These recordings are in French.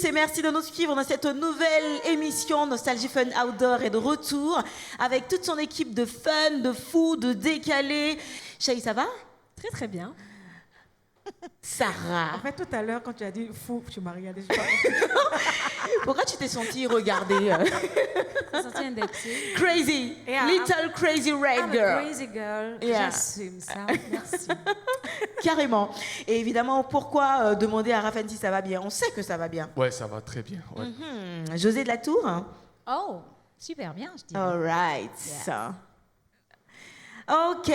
tous et merci de nous suivre dans cette nouvelle émission Nostalgie Fun Outdoor est de retour avec toute son équipe de fun, de fous, de décalés. Chérie, ça va? Très très bien. Sarah. En fait, tout à l'heure, quand tu as dit fou, tu m'as regardé. Pourquoi tu t'es sentie regarder J'ai senti un petit. Crazy, Yeah, little crazy red I'm a girl. crazy girl. Yeah. J'assume ça. Merci. Carrément. Et évidemment, pourquoi demander à Raphaël si ça va bien? On sait que ça va bien. Ouais, ça va très bien. Ouais. José de la Tour? Oh, super bien, je dis. All right. Yeah. Ok,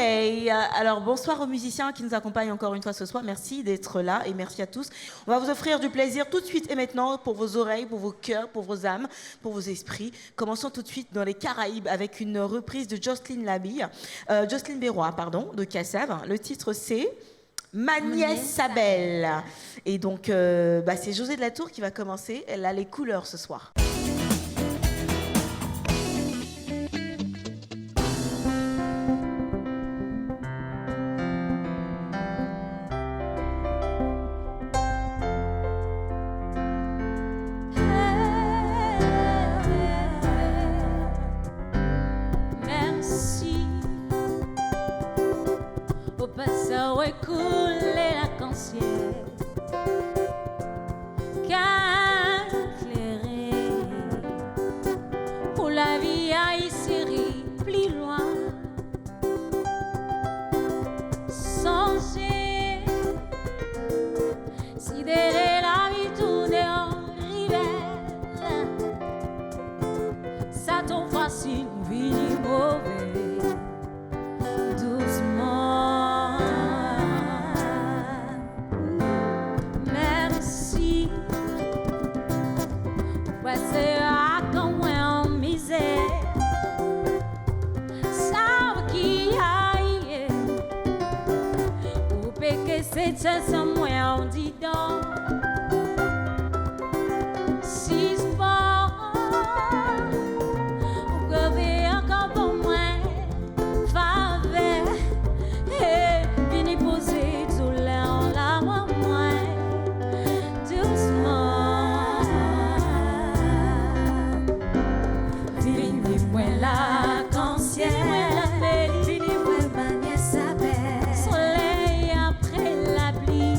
alors bonsoir aux musiciens qui nous accompagnent encore une fois ce soir. Merci d'être là et merci à tous. On va vous offrir du plaisir tout de suite et maintenant pour vos oreilles, pour vos cœurs, pour vos âmes, pour vos esprits. Commençons tout de suite dans les Caraïbes avec une reprise de Jocelyne Berroy, de Cassave. Le titre c'est Ma nièce Sabelle. Et donc c'est José de la Tour qui va commencer. Elle a les couleurs ce soir. Soleil après la pluie.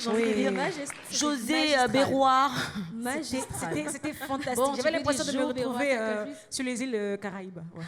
j'ai envie de dire. José Béroir. C'était fantastique. Bon, J'avais tu l'impression peux de dire me Jo retrouver Béroir, sur les îles Caraïbes. Ouais.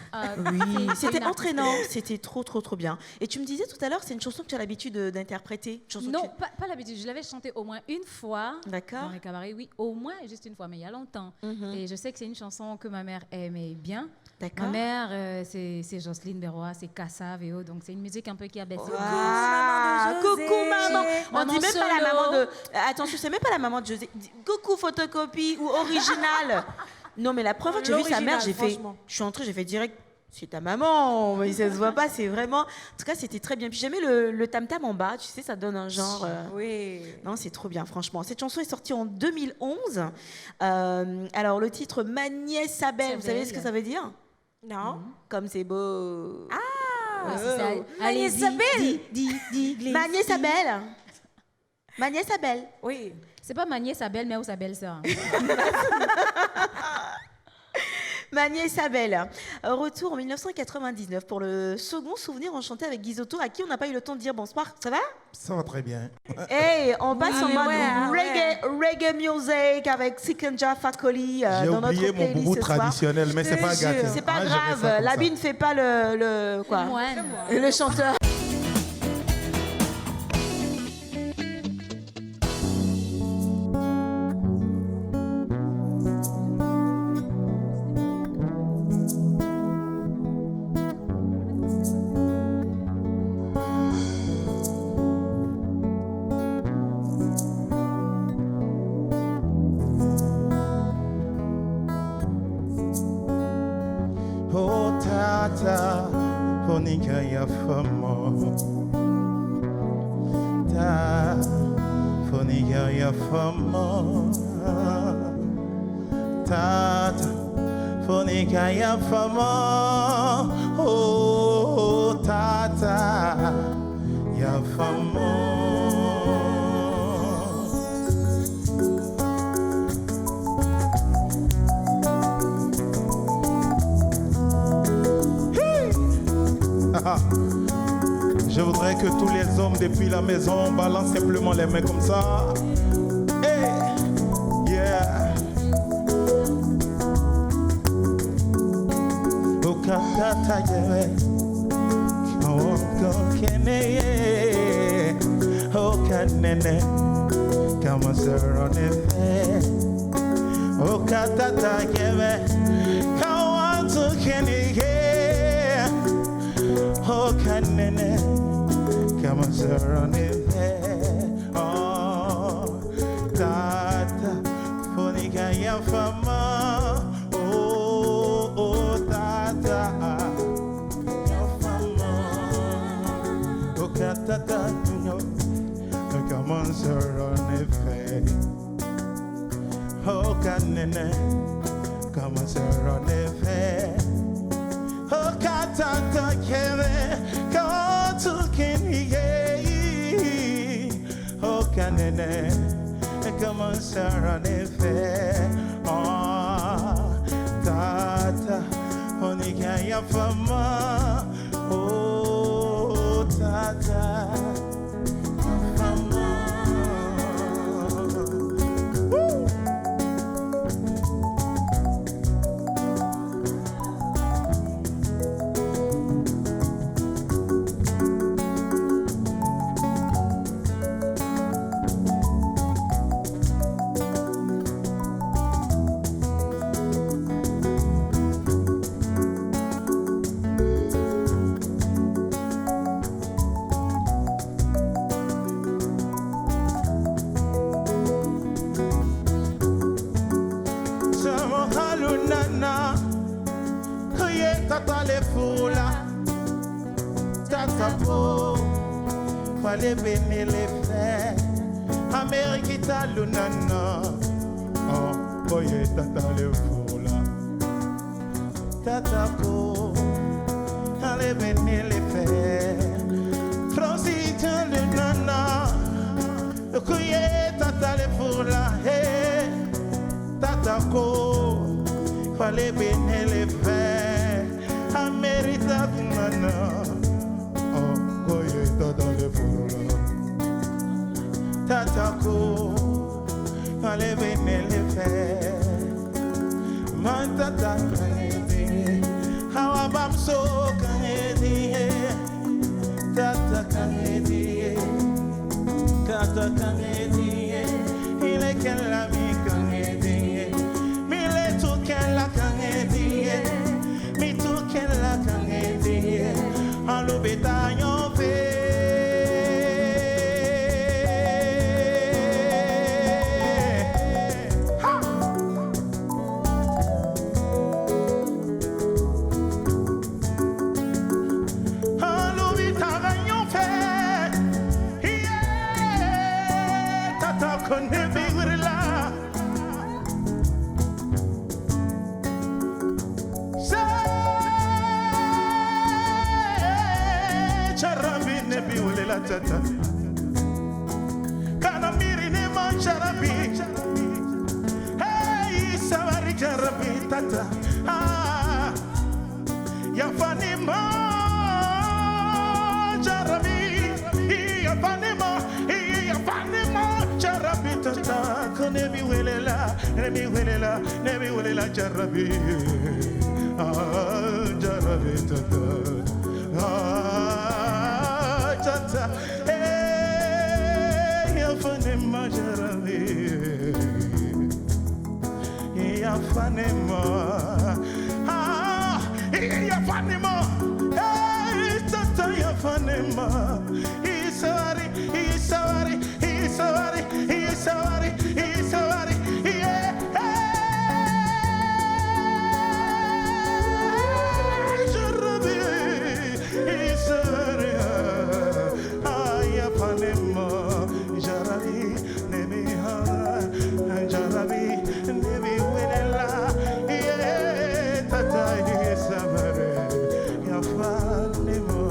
Oui, c'était une entraînant, c'était trop bien. Et tu me disais tout à l'heure, c'est une chanson que tu as l'habitude d'interpréter. Une chanson Non, que pas l'habitude. Je l'avais chantée au moins une fois. D'accord. Dans les cabarets, oui, au moins juste une fois, mais il y a longtemps. Et je sais que c'est une chanson que ma mère aimait bien. D'accord. Ma mère, c'est Jocelyne Berrois, c'est Kassav et autres. Donc c'est une musique un peu qui a baissé. Coucou maman. On Maman dit même pas la solo. maman de. Attention, c'est même pas la maman de José. Coucou photocopie ou original. Non, mais la première fois que j'ai vu sa mère, je suis entrée, j'ai fait direct. C'est ta maman, mais ça se voit pas, c'est vraiment. En tout cas, c'était très bien. Puis j'aimais le tam-tam en bas, tu sais, ça donne un genre. Oui. Non, c'est trop bien, franchement. Cette chanson est sortie en 2011. Alors, le titre Ma nièce Sabelle, vous savez ce que ça veut dire? Non. Comme c'est beau. Ouais, c'est ça. Agnès Allez-y. Sabelle. Ma nièce Sabelle. Ma nièce Sabelle. Oui. C'est pas ma nièce, sa belle-mère ou sa belle-sœur. Ma nièce Sabelle. Retour en 1999 pour le second souvenir enchanté avec Guizotto, à qui on n'a pas eu le temps de dire bonsoir. Ça va? Ça va très bien. Hey, on passe en mode ouais. reggae music avec Sikenja Fakoli J'ai dans notre oublié mon playlist boubou ce soir. traditionnel, mais c'est pas gâté. C'est pas Ah, j'aimais ça grave, comme l'habit ça. ne fait pas le quoi. Moine. Le chanteur. Oh tata, ponika ya famo. Ta, ponika ya famo. Tata, ponika ya famo. Oh tata, ya famo. Je voudrais que tous les hommes depuis la maison balancent simplement les mains comme ça. Hey, yeah. Okatata yewe, okokene, okanene, kama serone fe. Okatata yewe, kawantu kenige. Oh, canene, come on, sir, on it. Oh, tata, fonica ya fama. Oh, tata, ya fama. Oh, tata, come on, sir, on it. Oh, canene, come on, sir, on it. Oh, katata keve, kotu kenige. Oh, kanene, come on, Sarah nefe. Oh, tata, onika ya fama. Oh, tata, ya fama. Woo! Fale bene le fe Amerikita lunana Oh, boye tata le fula Tata ko Fale bene le fe Francita lunana Kuye tata le fula Hey, tata ko Fale bene le fe Amerikita lunana Tata le vene le fe Mantata kanedi Hawa bamso kanedi Tata kanedi Tata kanedi Il est qu'elle la mi kanedi Il est tout qu'elle la kanedi Mi tout qu'elle la kanedi En l'obétaillon fait Tata Kana miri ne man charabi Hey savari charabi tata Ah Ya fani ma charabi Ya fani ma charabi tata Kone mi welela ne mi welela charabi Ah charabi tata Ah tata ya fanema jarabi ya fanema ya fanema tata ya fanema isawari jarabi isawari Panema, Jarabi, Nemi Hara, Jarabi, Nemi Winella, Tata Samare, Yafanema,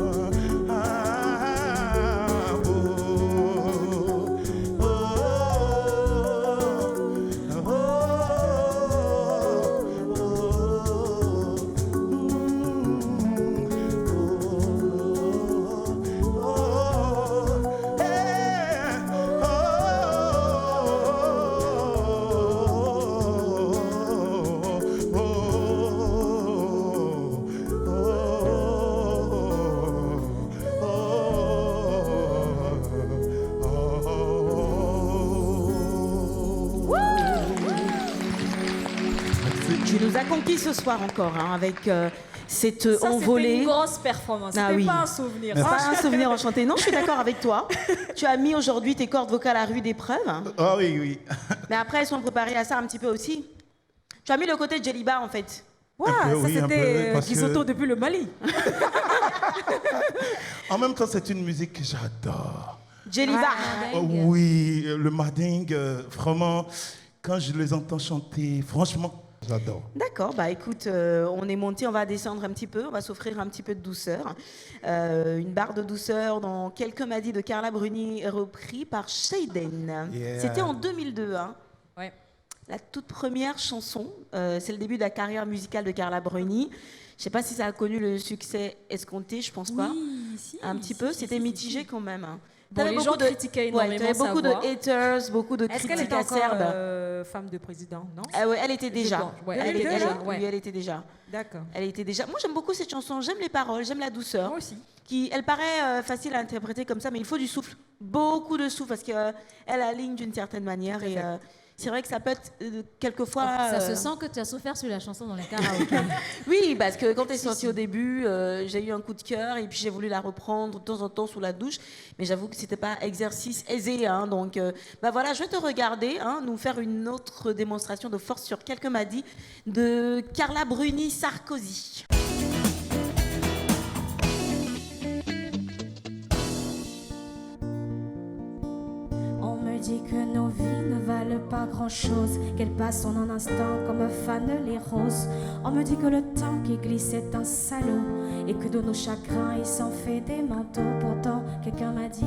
Tu nous as conquis ce soir encore hein, avec cette Ça, envolée. c'était une grosse performance. Ah C'était oui. pas un souvenir. C'est pas un souvenir enchanté. Non, je suis d'accord avec toi. Tu as mis aujourd'hui tes cordes vocales à rude épreuve. Ah oui, oui. Mais après, elles sont préparées à ça un petit peu aussi. Tu as mis le côté Djeliba en fait. Ouais, Un peu, ça oui, un peu, c'était parce que- Gisoto depuis le Mali. En même temps, c'est une musique que j'adore. Djeliba. Oui, le Mading, vraiment, quand je les entends chanter, franchement, j'adore. D'accord, bah écoute, on est monté, on va descendre un petit peu, on va s'offrir un petit peu de douceur. Une barre de douceur dans Quelques m'a dit de Carla Bruni, repris par Shayden. Yeah. C'était en 2002, hein. Ouais. La toute première chanson, c'est le début de la carrière musicale de Carla Bruni. Je sais pas si ça a connu le succès escompté, je pense pas. Si, Un petit peu, c'était mitigé quand même. Hein. Bon, T'avais les beaucoup gens critiquaient énormément t'avais sa beaucoup de voix. haters, beaucoup de Est-ce qu'elle critiques était encore acerbes. femme de président, non? Ah ouais, elle était déjà. pense, ouais. Elle, Elle était déjà, oui, ouais. elle était déjà. D'accord. Elle était déjà. Moi, j'aime beaucoup cette chanson. J'aime les paroles, j'aime la douceur. Moi aussi. Elle paraît facile à interpréter comme ça, mais il faut du souffle, beaucoup de souffle, parce qu'elle aligne d'une certaine manière. Et c'est vrai que ça peut être quelquefois. Ça se sent que tu as souffert sur la chanson dans les karaokés. Oui, parce que quand elle est sortie au début, j'ai eu un coup de cœur et puis j'ai voulu la reprendre de temps en temps sous la douche. Mais j'avoue que c'était pas exercice aisé. Hein, donc, bah voilà, je vais te regarder, hein, nous faire une autre démonstration de force sur Quelques m'a dit de Carla Bruni Sarkozy. On me dit que nos vies ne valent pas grand-chose, qu'elles passent en un instant comme fanent les roses. On me dit que le temps qui glisse est un salaud et que de nos chagrins il s'en fait des manteaux. Pourtant, quelqu'un m'a dit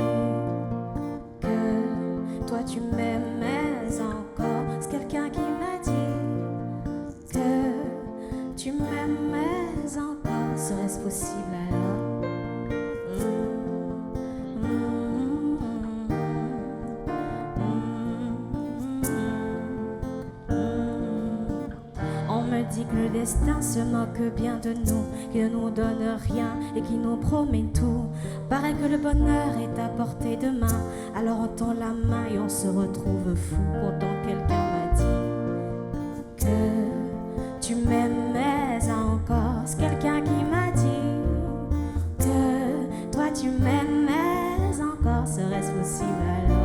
que toi tu m'aimais encore. C'est quelqu'un qui m'a dit que tu m'aimais encore. Serait-ce possible alors? que le destin se moque bien de nous, qu'il ne nous donne rien et qui nous promet tout. Paraît que le bonheur est à portée de main, alors on tend la main et on se retrouve fou. Pourtant quelqu'un m'a dit que tu m'aimais encore. C'est quelqu'un qui m'a dit que toi tu m'aimais encore. Serait-ce possible alors?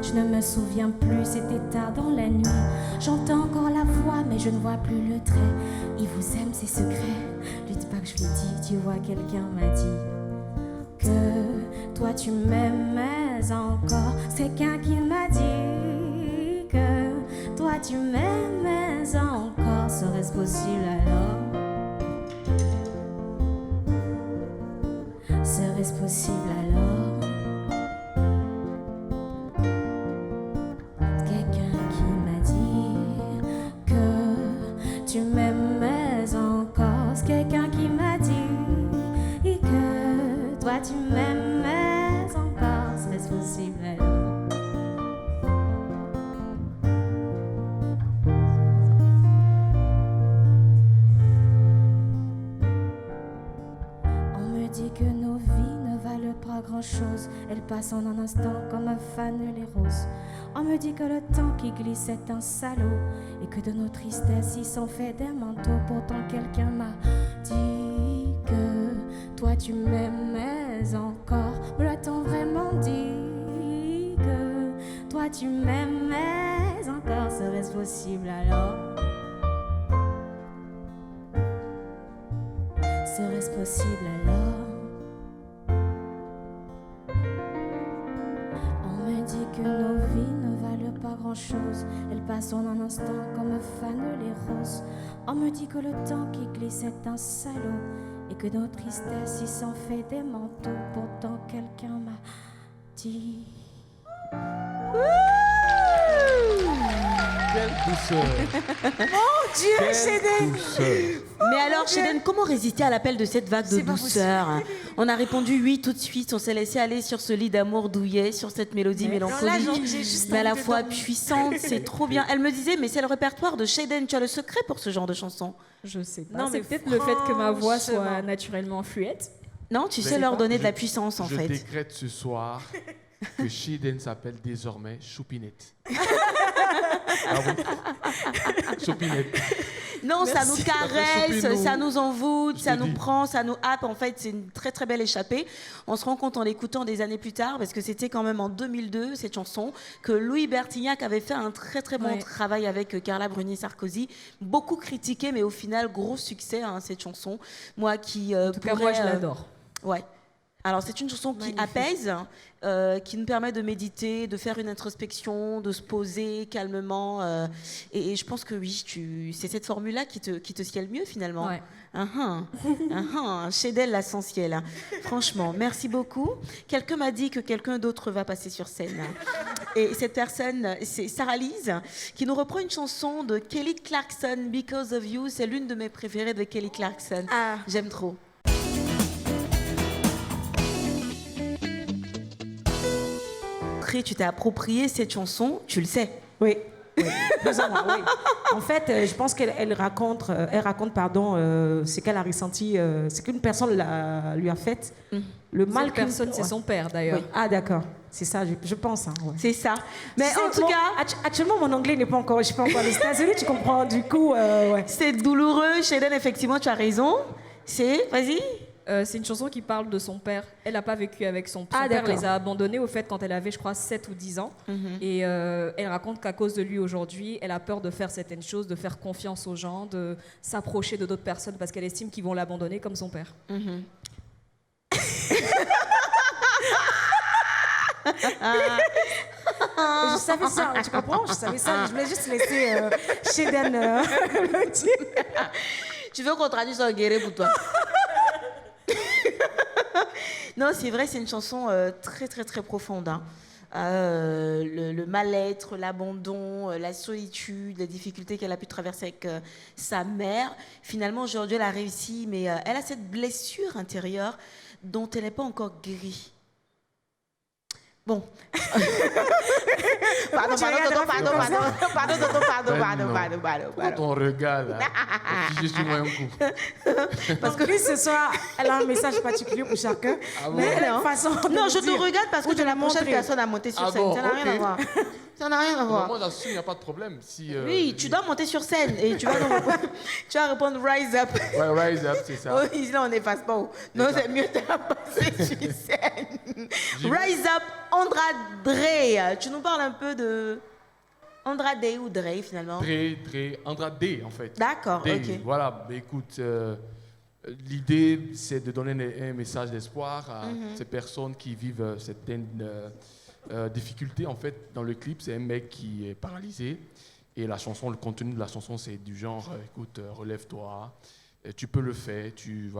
Je ne me souviens plus, c'était tard dans la nuit. J'entends encore la voix, mais je ne vois plus le trait. Il vous aime, c'est secret. Lui dis pas que je lui dis, tu vois, quelqu'un m'a dit que toi tu m'aimais encore. C'est quelqu'un qui m'a dit que toi tu m'aimais encore. Serait-ce possible alors? Serait-ce possible alors? Tu m'aimais encore, c'est quelqu'un qui m'a dit et que toi tu m'aimais encore, serait-ce possible alors? On me dit que nos vies ne valent pas grand-chose, elles passent en un instant comme fanent les roses. On me dit que le temps qui glisse est un salaud et que de nos tristesses il s'en fait des manteaux. Pourtant quelqu'un m'a dit que toi tu m'aimais encore. Me l'a-t-on vraiment dit que toi tu m'aimais encore? Serait-ce possible alors? Serait-ce possible alors? On me dit que nos vies ne valent pas grand-chose, elles passent en un instant comme fanent les roses. On me dit que le temps qui glisse est un salaud et que nos tristesses il s'en fait des manteaux. Pourtant quelqu'un m'a dit. Quelle douceur. Mon Dieu, Quelle Chéden! douceur. Mais alors, Chéden, comment résister à l'appel de cette vague de douceur? On a répondu oui tout de suite. On s'est laissé aller sur ce lit d'amour douillet, sur cette mélodie mélancolique, mais à la fois puissante. C'est trop bien. Elle me disait, mais c'est le répertoire de Chéden. Tu as le secret pour ce genre de chanson? Je sais pas. Non, C'est mais peut-être le fait que ma voix soit franchement. naturellement fluette. Non, tu sais leur donner de la puissance, en Je fait. décrète ce soir que Chéden s'appelle désormais Choupinette. Ah oui. Choupinette. Non, ça nous caresse, Choupinou. ça nous envoûte, Je ça te nous dis. prend, ça nous happe. En fait, c'est une très très belle échappée. On se rend compte en l'écoutant des années plus tard, parce que c'était quand même en 2002, cette chanson, que Louis Bertignac avait fait un très très bon Ouais. travail avec Carla Bruni-Sarkozy. Beaucoup critiqué, mais au final, gros succès, hein, cette chanson. Moi qui En tout cas, moi, je l'adore. Ouais. Alors, c'est une chanson qui apaise, qui nous permet de méditer, de faire une introspection, de se poser calmement. Et je pense que oui, c'est cette formule-là qui te sied le mieux, finalement. Ouais. Chez d'elle, l'essentiel. Franchement, merci beaucoup. Quelqu'un m'a dit que quelqu'un d'autre va passer sur scène. Et cette personne, c'est Sarah Lise, qui nous reprend une chanson de Kelly Clarkson, Because of You. C'est l'une de mes préférées de Kelly Clarkson. Ah. J'aime trop. Tu t'es approprié cette chanson, tu le sais. Oui. Oui. Plus ou moins, oui. En fait, je pense qu'elle raconte, ce qu'elle a ressenti, ce qu'une personne lui a fait. Le mal Cette qu'une personne, c'est ouais. son père d'ailleurs. Oui. Ah d'accord, c'est ça, je pense. Hein, ouais. C'est ça. Mais Tu sais, en tout cas, actuellement, mon anglais n'est pas encore, je suis pas encore aux États-Unis, tu comprends. Du coup, ouais. c'est douloureux. Shaden, effectivement, tu as raison. Vas-y. C'est une chanson qui parle de son père. Elle n'a pas vécu avec son Ah, père. d'accord. Les a abandonnés au fait quand elle avait, je crois, 7 ou 10 ans. Et elle raconte qu'à cause de lui aujourd'hui, elle a peur de faire certaines choses, de faire confiance aux gens, de s'approcher de d'autres personnes parce qu'elle estime qu'ils vont l'abandonner comme son père. Je savais ça, tu comprends? Je savais ça. Je voulais juste laisser Shayden le dire. Tu veux qu'on traduise en guéré pour toi? Non, c'est vrai, c'est une chanson très, très, très profonde. Hein. Le mal-être, l'abandon, la solitude, les difficultés qu'elle a pu traverser avec sa mère. Finalement, aujourd'hui, elle a réussi, mais elle a cette blessure intérieure dont elle n'est pas encore guérie. Bon. Pardon. Pourquoi ton regard là? Juste moi un coup. Parce que lui, ce soir, elle a un message particulier pour chacun. Ah bon? Mais Non, façon de non, je dire, te regarde parce que ou tu es de la la prochaine montrer. personne à monter sur Ah scène. bon, Ça n'a rien à ok. voir. Ça n'a rien à voir. Moi, là-dessus, il n'y a pas de problème. Si, Oui, tu dois monter sur scène et tu vas répondre Rise Up. Ouais, Rise Up, c'est ça. Oh, ici, là, on n'efface pas. Non, c'est mieux de la passer sur scène. Rise Up, Andrade. Tu nous parles un peu de Andrade ou Dre, finalement? Très, Andrade, en fait. D'accord, Day, ok. Voilà, mais écoute, l'idée, c'est de donner un message d'espoir à ces personnes qui vivent certaines difficultés. En fait, dans le clip, c'est un mec qui est paralysé. Et la chanson, le contenu de la chanson, c'est du genre, écoute, relève-toi, tu peux le faire, tu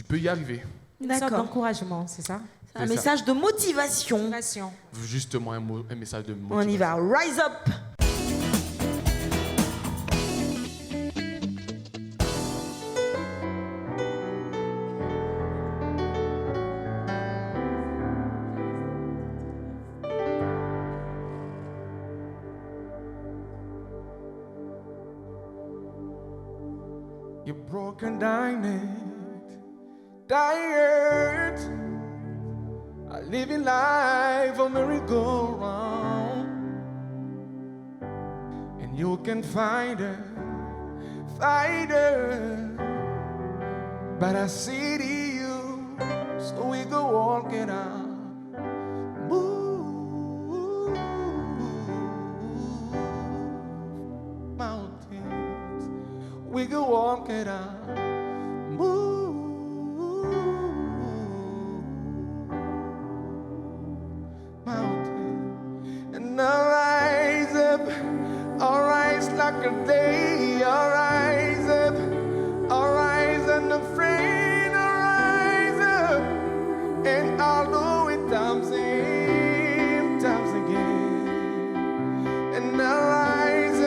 peux y arriver. Une sorte D'accord. d'encouragement, c'est ça? Un message de motivation. Motivation. Justement, un message de motivation. On y va. Rise Up. You're broken, tired, living life a merry-go-round, and you can find her, but I see you, so we go walk it out. Move mountains, we go walk it out. Move mountain, and I'll rise like a day. I'll rise unafraid. I'll rise up, and I'll do it times again. And I'll rise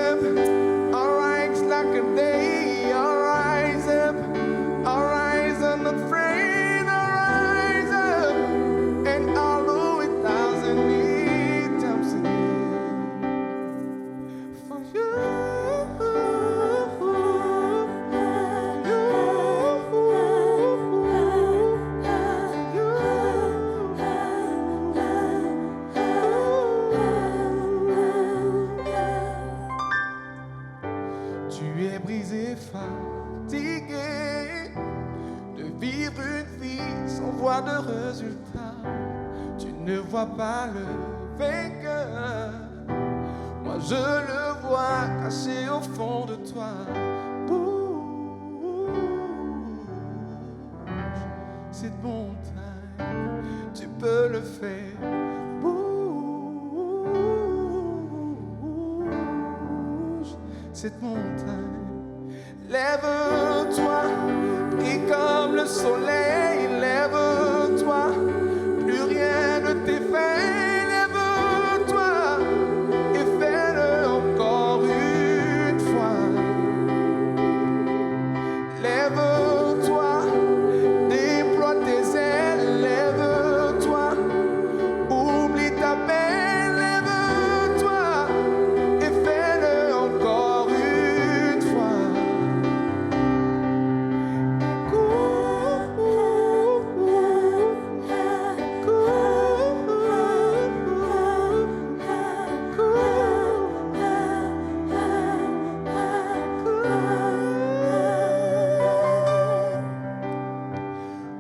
like a day. I'll rise unafraid. I'll rise up, and I'll do it times again. For you, tu es brisé, fatigué de vivre une vie sans voir de résultat. Tu ne vois pas le vainqueur. Moi je le vois caché au fond de toi. Bouge cette montagne, tu peux le faire. Bouge cette montagne. Lève-toi, brille comme le soleil. Lève-toi, plus rien ne t'effraie. Lève-toi et fais-le encore une fois. Lève-toi, déploie tes ailes. Lève-toi, oublie ta peine. Lève-toi et fais-le encore une fois.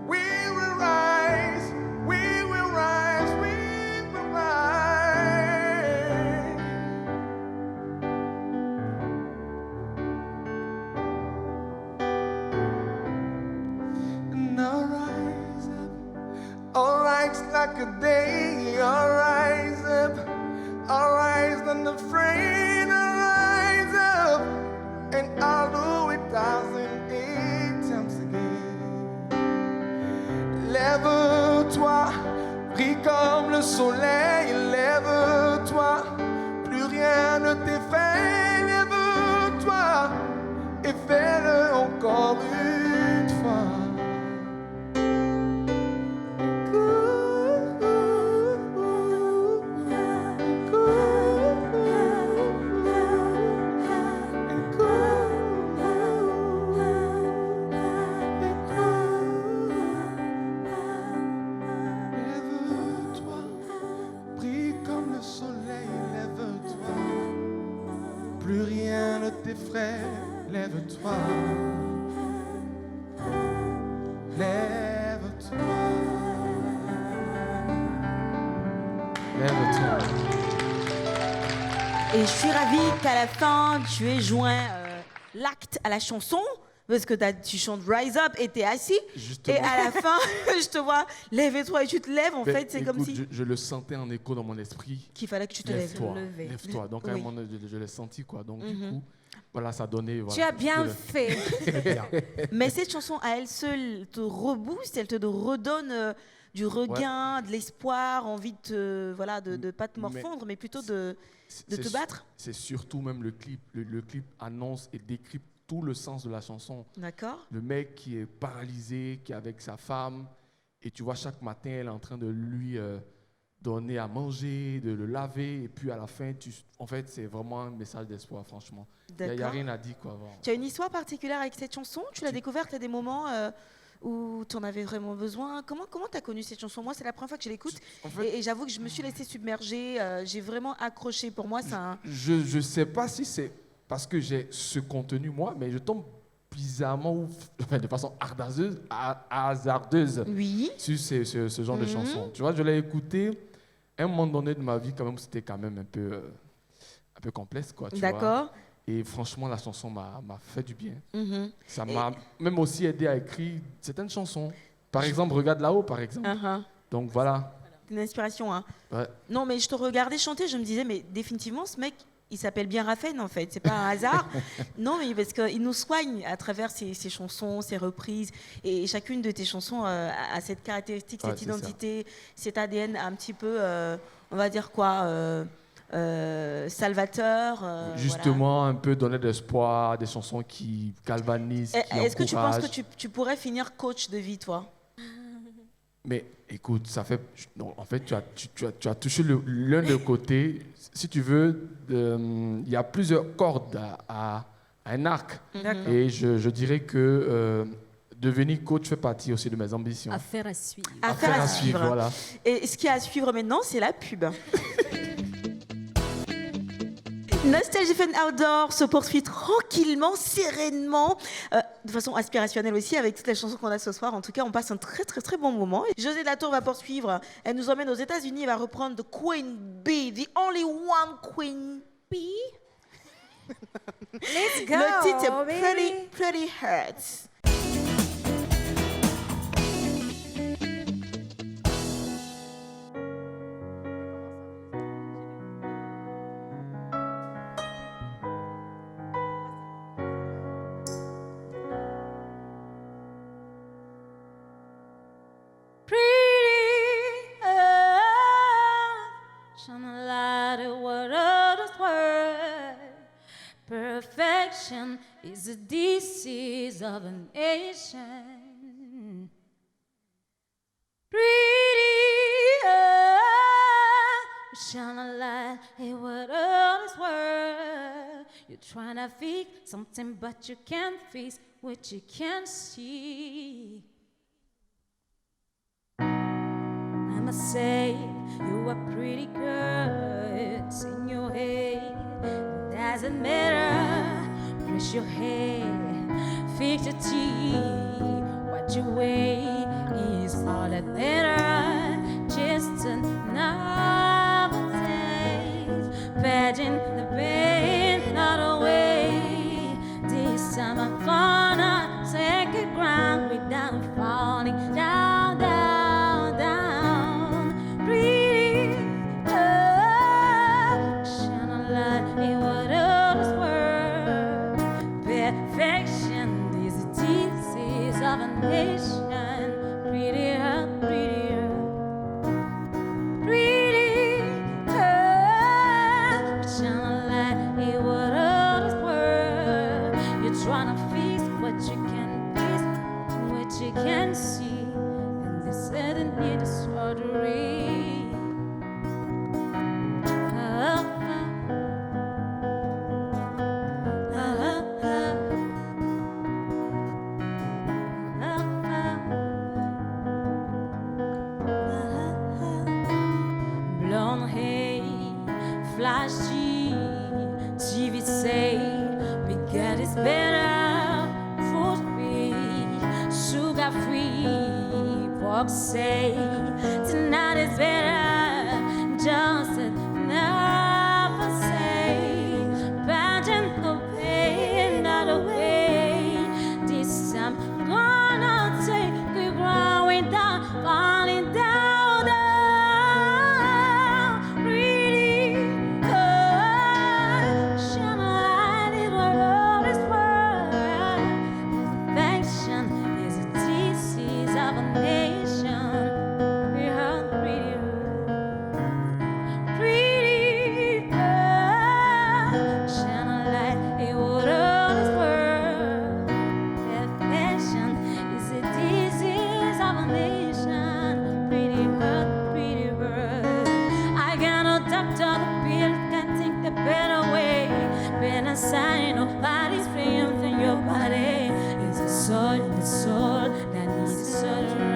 We will rise, we will rise, we will rise. And I'll rise like a day. I'll rise and afraid to rise up, and I'll do it 1,008 times again. Lève-toi, brille comme le soleil, lève-toi, plus rien ne t'effraie, lève-toi, et fais-le encore une fois. Lève-toi, brille comme le soleil, lève-toi, plus rien ne t'effraie, lève-toi, lève-toi, lève-toi. Et je suis ravie qu'à la fin, tu aies joint l'acte à la chanson. Parce que tu chantes Rise Up et t'es assis. Justement. Et à la fin, je te vois, lève-toi et tu te lèves. En Mais fait, c'est comme écoute, si je le sentais en écho dans mon esprit. qu'il fallait que tu te lèves. Lève-toi, lever. lève-toi. Donc à un Oui. moment donné, je l'ai senti, quoi. Donc du coup, voilà, ça donnait. Voilà, Tu as bien je- fait. Mais cette chanson, à elle seule, te rebooste, elle te redonne du regain, de l'espoir, envie de te, voilà, de pas te morfondre, mais plutôt de te c'est- battre. C'est surtout même le clip. Le clip annonce et décrypte tout le sens de la chanson. D'accord. Le mec qui est paralysé, qui est avec sa femme, et tu vois chaque matin, elle est en train de lui donner à manger, de le laver, et puis à la fin, en fait, c'est vraiment un message d'espoir, franchement. Il n'y a D'accord. rien à dire, quoi. Vraiment. Tu as une histoire particulière avec cette chanson? Tu l'as découverte à des moments où tu en avais vraiment besoin? Comment tu as connu cette chanson? Moi, c'est la première fois que je l'écoute. En fait, Et j'avoue que je me suis laissée submerger. J'ai vraiment accroché. Pour moi, c'est un... je ne sais pas si c'est parce que j'ai ce contenu, moi, mais je tombe bizarrement ou enfin, de façon hasardeuse Oui. sur ce genre de chanson. Tu vois, je l'ai écouté à un moment donné de ma vie, quand même, c'était quand même un peu complexe, quoi. Tu vois. D'accord. Et franchement, la chanson m'a fait du bien. Mhm. Ça m'a même aussi aidé à écrire certaines chansons. Par exemple, Regarde là-haut, par exemple. Uh-huh. Donc voilà. Une inspiration, hein. Ouais. Non, mais je te regardais chanter, je me disais, mais définitivement, ce mec, il s'appelle bien Raphaël, en fait. C'est pas un hasard. Non, mais parce qu'il nous soigne à travers ses chansons, ses reprises. Et chacune de tes chansons a cette caractéristique, Ouais, cette c'est ça. identité, cet ADN un petit peu, on va dire quoi, salvateur. Justement, un peu donner de l'espoir, des chansons qui galvanisent, voilà. qui Est-ce que tu penses encouragent. que tu pourrais finir coach de vie, toi? Mais écoute, ça fait. Non, en fait, tu as touché l'un des côtés. Si tu veux, il y a plusieurs cordes à un arc. D'accord. Et je dirais que devenir coach fait partie aussi de mes ambitions. Affaire à suivre. Affaire à suivre. Voilà. Et ce qui est à suivre maintenant, c'est la pub. Nostalgie Fun Outdoor se poursuit tranquillement, sereinement, de façon aspirationnelle aussi, avec toutes les chansons qu'on a ce soir. En tout cas, on passe un très très très bon moment. José de la Tour va poursuivre. Elle nous emmène aux États-Unis et va reprendre The Queen Bee, The Only One Queen Bee. Let's go, Le titre est baby. Pretty Hurts. Perfection is a disease of a nation. Pretty shine a light in what all this world. You're trying to fix something, but you can't fix what you can't see. I must say, you are pretty girl. It's in your head. Doesn't matter. Brush your hair, fix your teeth. What you weigh is all that matters. Just another day, pageant the pain not away. This time I'm gonna take a ground without falling down, down, down. Pretty, shine a trying to fix what you can fix, what you can see, and they said it need surgery. Blonde hair, flashy, TV say, we get is better, food free, sugar free, pork say, tonight is better, just another say, pageant no pain, not away, this I'm gonna take, keep growing down, falling down. Sign nobody's freedom from your body. It's the soul that needs surgery.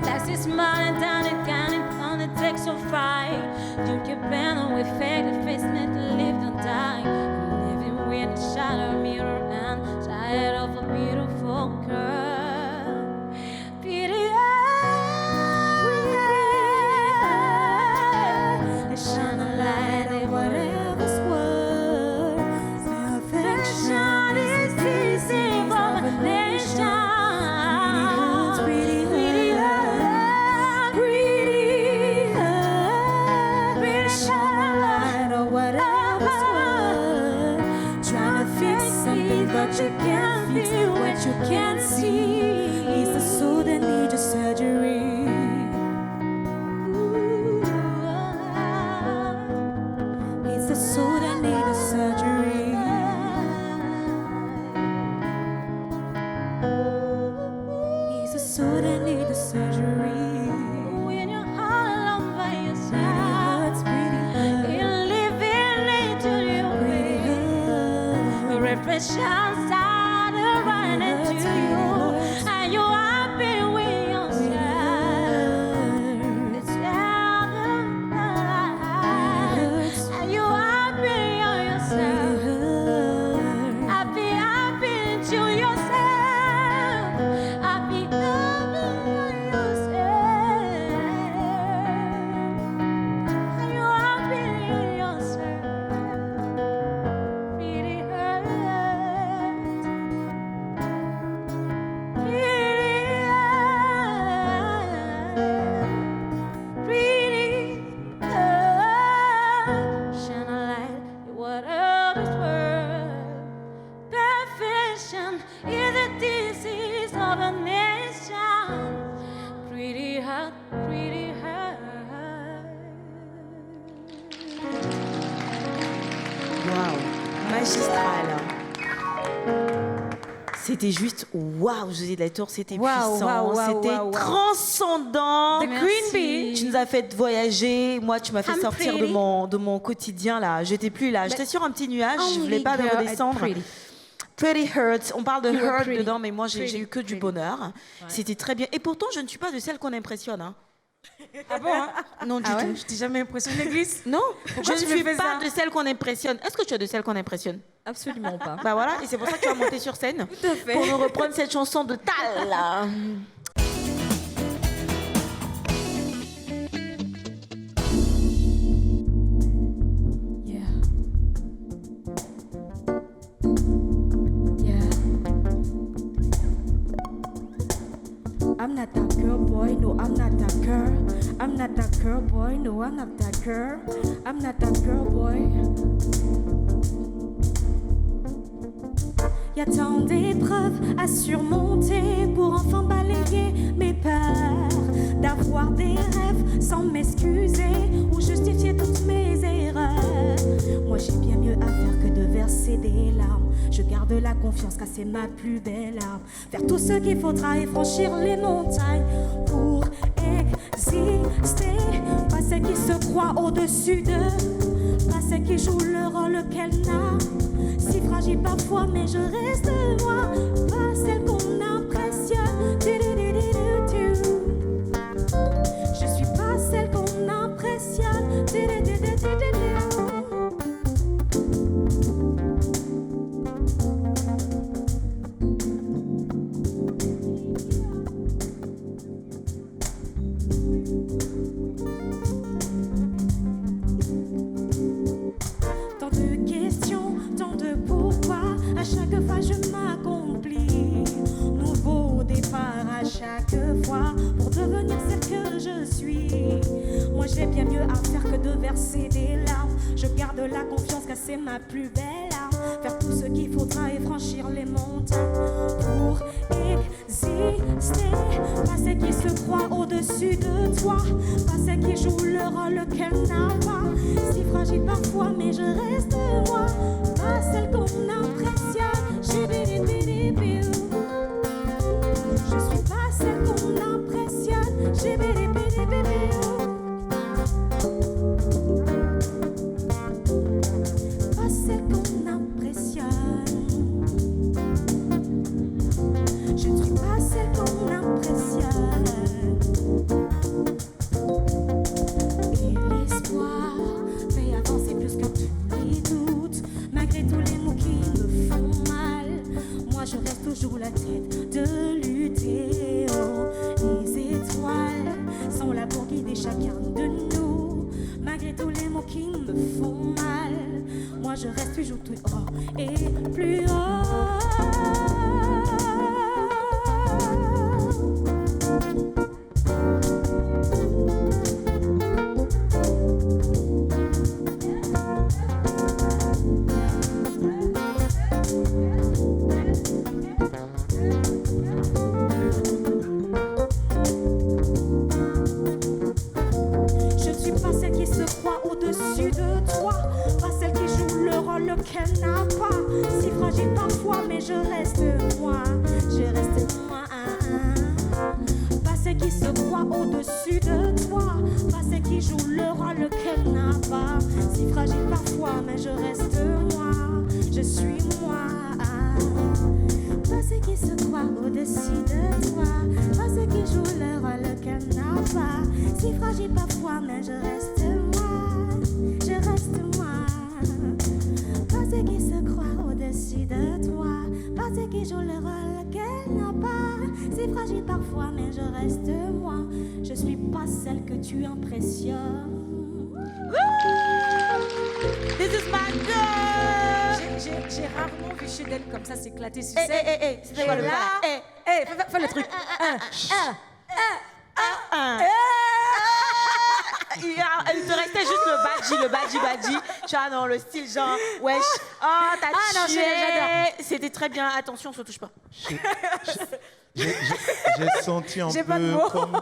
That's this morning down and counting on the text so fight. You can better with fake the face meant to live, don't die. I'm living with a shattered mirror and tired of a beautiful girl. Shine a light in whatever's worth. Perfection is easy for the nation. Pretty hurt. Shine a light on whatever's worth. Trying to fix something but you can't fix what you can't see. It's the soul that needs your surgery. The soul that needs a surgery. He's a soul that needs a surgery. When you're all alone by yourself, you're living into your way. Reflection started running into you, and you're happy with yourself. It's magistral. C'était juste waouh, José de la Tour, c'était puissant, c'était transcendant. The Queen Bee. Tu nous as fait voyager, moi tu m'as fait sortir de mon quotidien là. J'étais plus là, j'étais sur un petit nuage, je voulais pas me redescendre. Pretty Hurts, on parle de hurt dedans, mais moi j'ai eu que du bonheur. Ouais. C'était très bien. Et pourtant, je ne suis pas de celle qu'on impressionne. Hein. Ah bon hein? Non, du tout. Je t'ai jamais impressionné, Glisse? Non, pourquoi je ne suis pas de celle qu'on impressionne. Est-ce que tu es de celle qu'on impressionne? Absolument pas. Bah voilà, et c'est pour ça que tu vas monter sur scène. Tout à fait. Pour nous reprendre cette chanson de Tal. I'm not that girl, boy, no, I'm not that girl. I'm not that girl, boy, no, I'm not that girl. I'm not that girl, boy. Y'a tant d'épreuves à surmonter pour enfin balayer mes peurs, d'avoir avoir des rêves sans m'excuser ou justifier toutes mes erreurs. Moi j'ai bien mieux à faire que de verser des larmes. Je garde la confiance car c'est ma plus belle arme. Faire tout ce qu'il faudra et franchir les montagnes pour exister. Pas celle qui se croit au-dessus d'eux, pas celle qui joue le rôle qu'elle n'a. Si fragile parfois mais je reste moi. Pas celle qu'on impressionne. Je suis pas celle qu'on impressionne. Tant de questions, tant de pourquoi. À chaque fois je m'accomplis. Nouveau départ à chaque fois pour devenir celle que je suis. Moi j'ai bien mieux à faire que de verser des larmes. Je garde la confiance car c'est ma plus belle arme. Faire tout ce qu'il faudra et franchir les montagnes pour exister. Pas celle qui se croit au-dessus de toi, pas celle qui joue le rôle qu'elle n'a pas. Si fragile parfois mais je reste moi. Pas celle qu'on impressionne. Je suis pas celle qu'on impressionne. Pas celle qu'on impressionne. Je ne suis pas celle qu'on impressionne. Et l'espoir fait avancer plus que tous les doutes. Malgré tous les mots qui me font mal, moi je reste toujours la tête de lutter. Oh, les étoiles sont là pour guider chacun de nous. Malgré tous les mots qui me font mal, moi je reste toujours plus haut et plus haut. Je ne suis pas celle qui se croit au-dessus de toi, pas celle qui joue le rôle qu'elle n'a pas. Si fragile parfois, mais je reste moi. Je reste moi. Pas celle qui se croit au-dessus de toi, pas celle qui joue le rôle qu'elle n'a pas. Si fragile parfois, mais je reste moi. Je suis moi. Pas celle qui se croit au-dessus de toi, pas celle qui joue le rôle qu'elle n'a pas. Si fragile parfois, mais je reste moi. Je reste moi. Pas celle qui se croit au-dessus de toi, pas celle qui joue le rôle qu'elle n'a pas. Si fragile parfois, mais je reste moi. Je suis pas celle que tu impressionnes. This is my girl. J'ai rarement vu Chedel comme ça s'éclater. C'est quoi le là? Fais le truc. Il te restait juste le badji. Tu vois, dans le style genre, wesh, oh, t'as non, tué. j'adore. C'était très bien. Attention, on se touche pas. J'ai senti un J'ai pas de peu mots.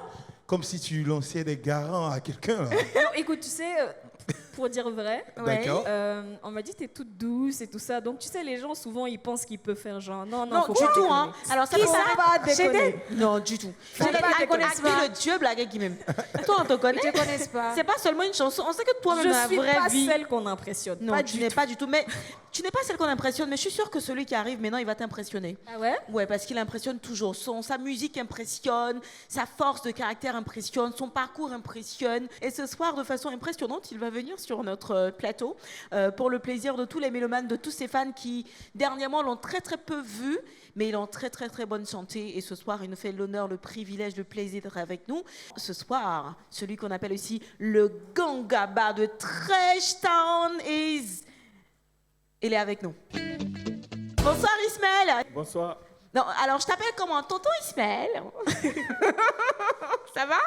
comme si tu lançais des garants à quelqu'un. là. Non, écoute, tu sais, pour dire vrai, D'accord. on m'a dit t'es toute douce et tout ça. Donc tu sais, les gens souvent ils pensent qu'ils peuvent faire genre non Non, faut du pas tout, déconner. hein. Alors ça Qui peut ça paraître- va déconner? Non, du tout. Faut pas déconner, À qui le Dieu blague qui m'aime. Toi, on te connaît? Je connais pas. C'est pas seulement une chanson. On sait que toi-même, dans Je la suis vraie pas vie. celle qu'on impressionne. Non, pas tu du n'es tout. pas du tout. Mais tu n'es pas celle qu'on impressionne. Mais je suis sûre que celui qui arrive maintenant, il va t'impressionner. Ah ouais? Ouais, parce qu'il impressionne toujours. Sa musique impressionne, sa force de caractère impressionne, son parcours impressionne. Et ce soir, de façon impressionnante, il va venir sur notre plateau pour le plaisir de tous les mélomanes, de tous ces fans qui, dernièrement, l'ont très très peu vu, mais il est en très très très bonne santé. Et ce soir, il nous fait l'honneur, le privilège, le plaisir d'être avec nous. Ce soir, celui qu'on appelle aussi le Gangaba de Trash Town il est avec nous. Bonsoir Ismaël. Bonsoir. Non, alors je t'appelle comment? Tonton Ismaël. Ça va?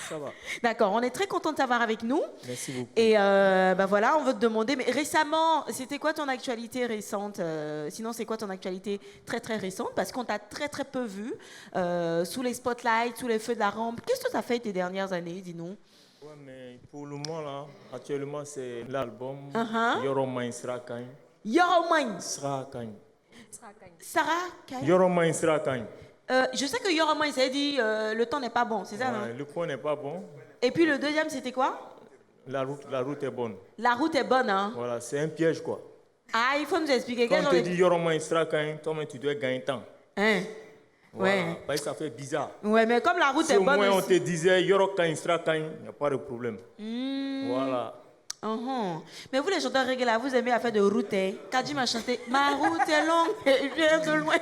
Ça va. D'accord, on est très content de t'avoir avec nous. Merci beaucoup. Et bah voilà, on veut te demander, mais récemment, c'était quoi ton actualité récente sinon, c'est quoi ton actualité très très récente? Parce qu'on t'a très très peu vu sous les spotlights, sous les feux de la rampe. Qu'est-ce que tu as fait tes dernières années, dis-nous? Ouais, mais pour le moment, là, actuellement, c'est l'album Uh-huh. Srakagne. Yoromain. Srakagne. Sarah Kay. Yoromain Srakagne. Je sais que Yoromain, ça dit le temps n'est pas bon, c'est ça, non? Ouais, le point n'est pas bon. Et puis le deuxième, c'était quoi? La route est bonne. La route est bonne, hein? Voilà, c'est un piège, quoi. Ah, il faut nous expliquer. Quand Quel on genre te de... dit Yoromain Srakagne, toi-même, tu dois gagner temps. Hein? Voilà. Ouais. Parce que ça fait bizarre. Ouais, mais comme la route Si est au bonne moins on aussi. te disait Yorokagne Srakagne, il n'y a pas de problème. Voilà. Uh-huh. Mais vous, les chanteurs reggae, là, vous aimez la fête de route. Hein? Kadji m'a chanté ma route est longue et je viens de loin.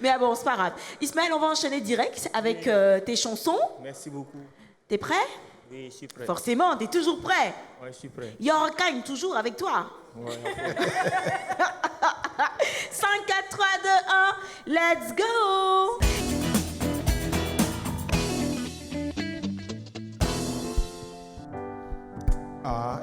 Mais bon, c'est pas grave. Ismaël, on va enchaîner direct avec tes chansons. Merci beaucoup. T'es prêt? Oui, je suis prêt. Forcément, t'es toujours prêt. Ouais, je suis prêt. Yorokagne, toujours avec toi. Ouais, 5, 4, 3, 2, 1, let's go! Ah.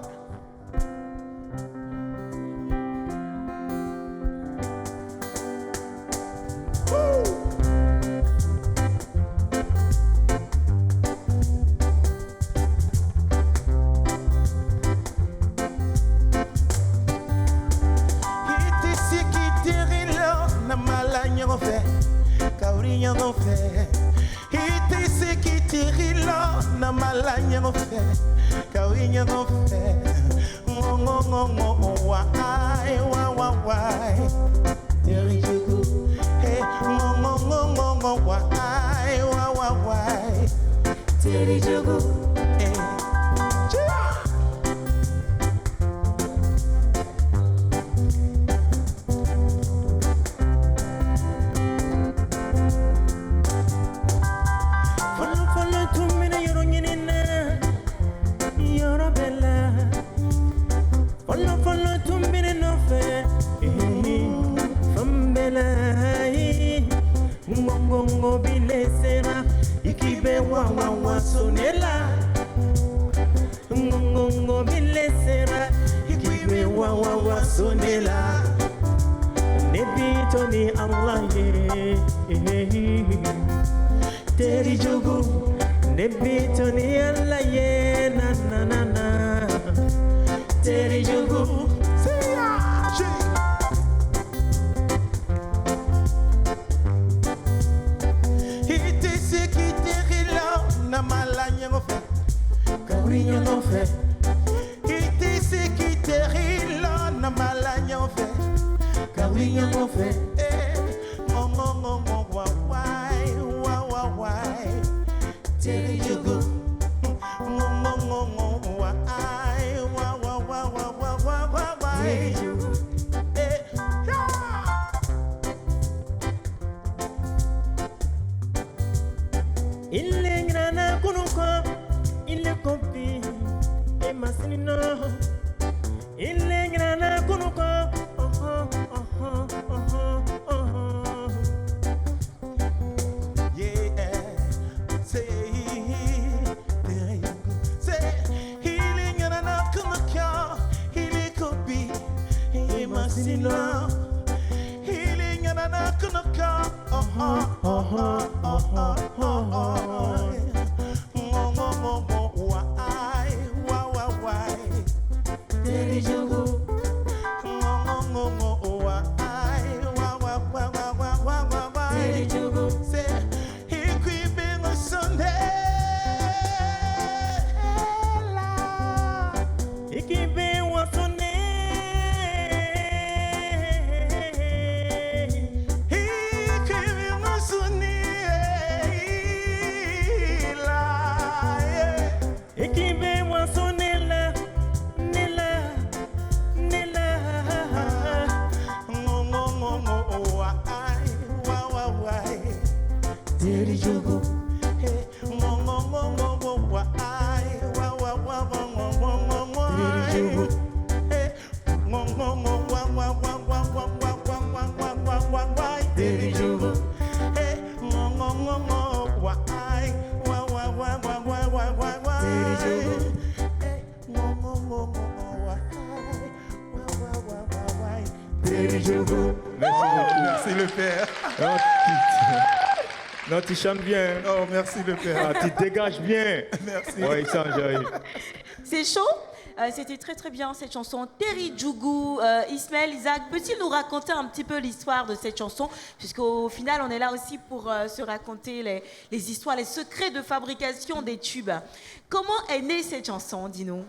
Terry Jougou. Merci beaucoup. Merci le père. Oh, putain. Non, tu chantes bien. Oh, merci le père. Ah, tu dégages bien. Merci. Ouais, ça, j'arrive. C'est chaud. C'était très très bien cette chanson. Terry Jougou, Ismaël, Isaac, peut-il nous raconter un petit peu l'histoire de cette chanson? Puisqu'au final, on est là aussi pour se raconter les histoires, les secrets de fabrication des tubes. Comment est née cette chanson, dis-nous?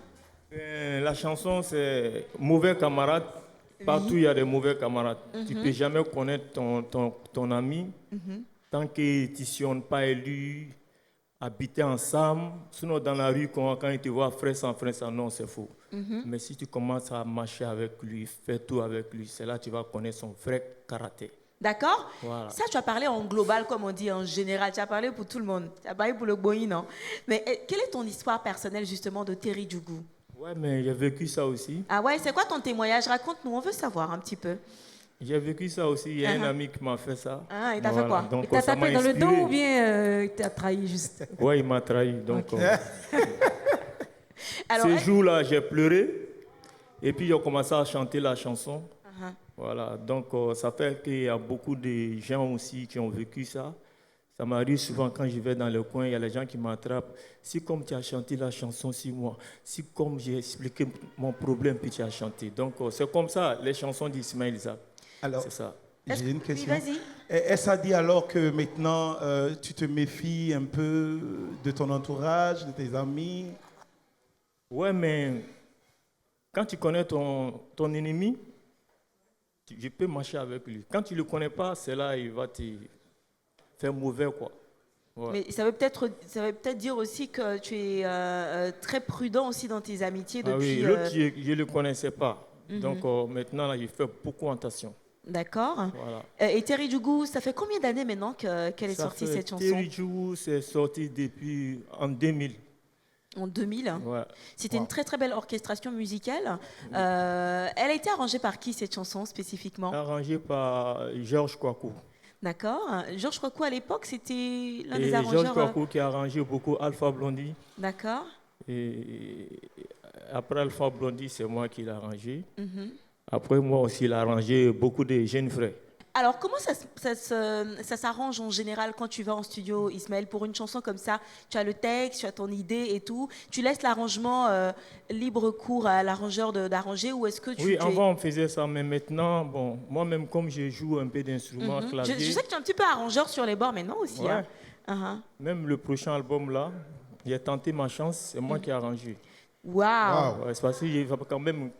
La chanson, c'est Mauvais camarade. Partout, il y a des mauvais camarades. Tu ne peux jamais connaître ton ami tant que tu ne sont pas élus, habiter ensemble. Sinon, dans la rue, quand il te voit frère sans, non, c'est faux. Mais si tu commences à marcher avec lui, faire tout avec lui, c'est là que tu vas connaître son vrai caractère. D'accord. Voilà. Ça, tu as parlé en global, comme on dit en général. Tu as parlé pour tout le monde. Tu as parlé pour le boy, non? Mais quelle est ton histoire personnelle, justement, de Terry Jougou? Ouais, mais j'ai vécu ça aussi. Ah ouais, c'est quoi ton témoignage? Raconte-nous, on veut savoir un petit peu. J'ai vécu ça aussi. Il y a un ami qui m'a fait ça. Ah, il t'a fait quoi? Donc, Il t'a ça m'a tapé dans le inspiré. dos ou bien il t'a trahi juste? Ouais, il m'a trahi. Donc, Alors, ce jour-là, j'ai pleuré. Et puis, j'ai commencé à chanter la chanson. Voilà. Donc, ça fait qu'il y a beaucoup de gens aussi qui ont vécu ça. Ça m'arrive souvent quand je vais dans le coin, il y a les gens qui m'attrapent. Si comme tu as chanté la chanson sur moi, si comme j'ai expliqué mon problème, puis tu as chanté. Donc, c'est comme ça, les chansons d'Ismaël Isaac. Alors, c'est ça. j'ai une question. Oui, vas-y. Est-ce à dire alors que maintenant, tu te méfies un peu de ton entourage, de tes amis? Ouais, mais quand tu connais ton ennemi, je peux marcher avec lui. Quand tu ne le connais pas, c'est là il va te faire mauvais, quoi. Ouais. Mais ça veut peut-être dire aussi que tu es très prudent aussi dans tes amitiés depuis... Oui, l'autre, je ne le connaissais pas. Donc maintenant, là, je fais beaucoup attention. D'accord. Voilà. Et Terry Jougou, ça fait combien d'années maintenant qu'elle est sortie cette chanson? Terry Jougou, c'est sorti depuis en 2000. En 2000. Ouais. C'était une très très belle orchestration musicale. Elle a été arrangée par qui cette chanson spécifiquement? Arrangée par Georges Kouakou. D'accord. Georges Kouakou à l'époque, c'était l'un des Georges arrangeurs. Kouakou qui a arrangé beaucoup Alpha Blondy. D'accord. Et après Alpha Blondy, c'est moi qui l'ai arrangé. Après moi aussi, il a arrangé beaucoup de jeunes frères. Alors, comment ça s'arrange en général quand tu vas en studio, Ismaël, pour une chanson comme ça? Tu as le texte, tu as ton idée et tout. Tu laisses l'arrangement libre cours à l'arrangeur d'arranger ou est-ce que tu... Oui, avant on faisait ça, mais maintenant, bon, moi-même comme je joue un peu d'instruments, clavier... Je sais que tu es un petit peu arrangeur sur les bords maintenant aussi. Ouais. Hein. Même le prochain album là, j'ai tenté ma chance, c'est moi qui ai arrangé. Waouh! Ouais, c'est parce que j'ai quand même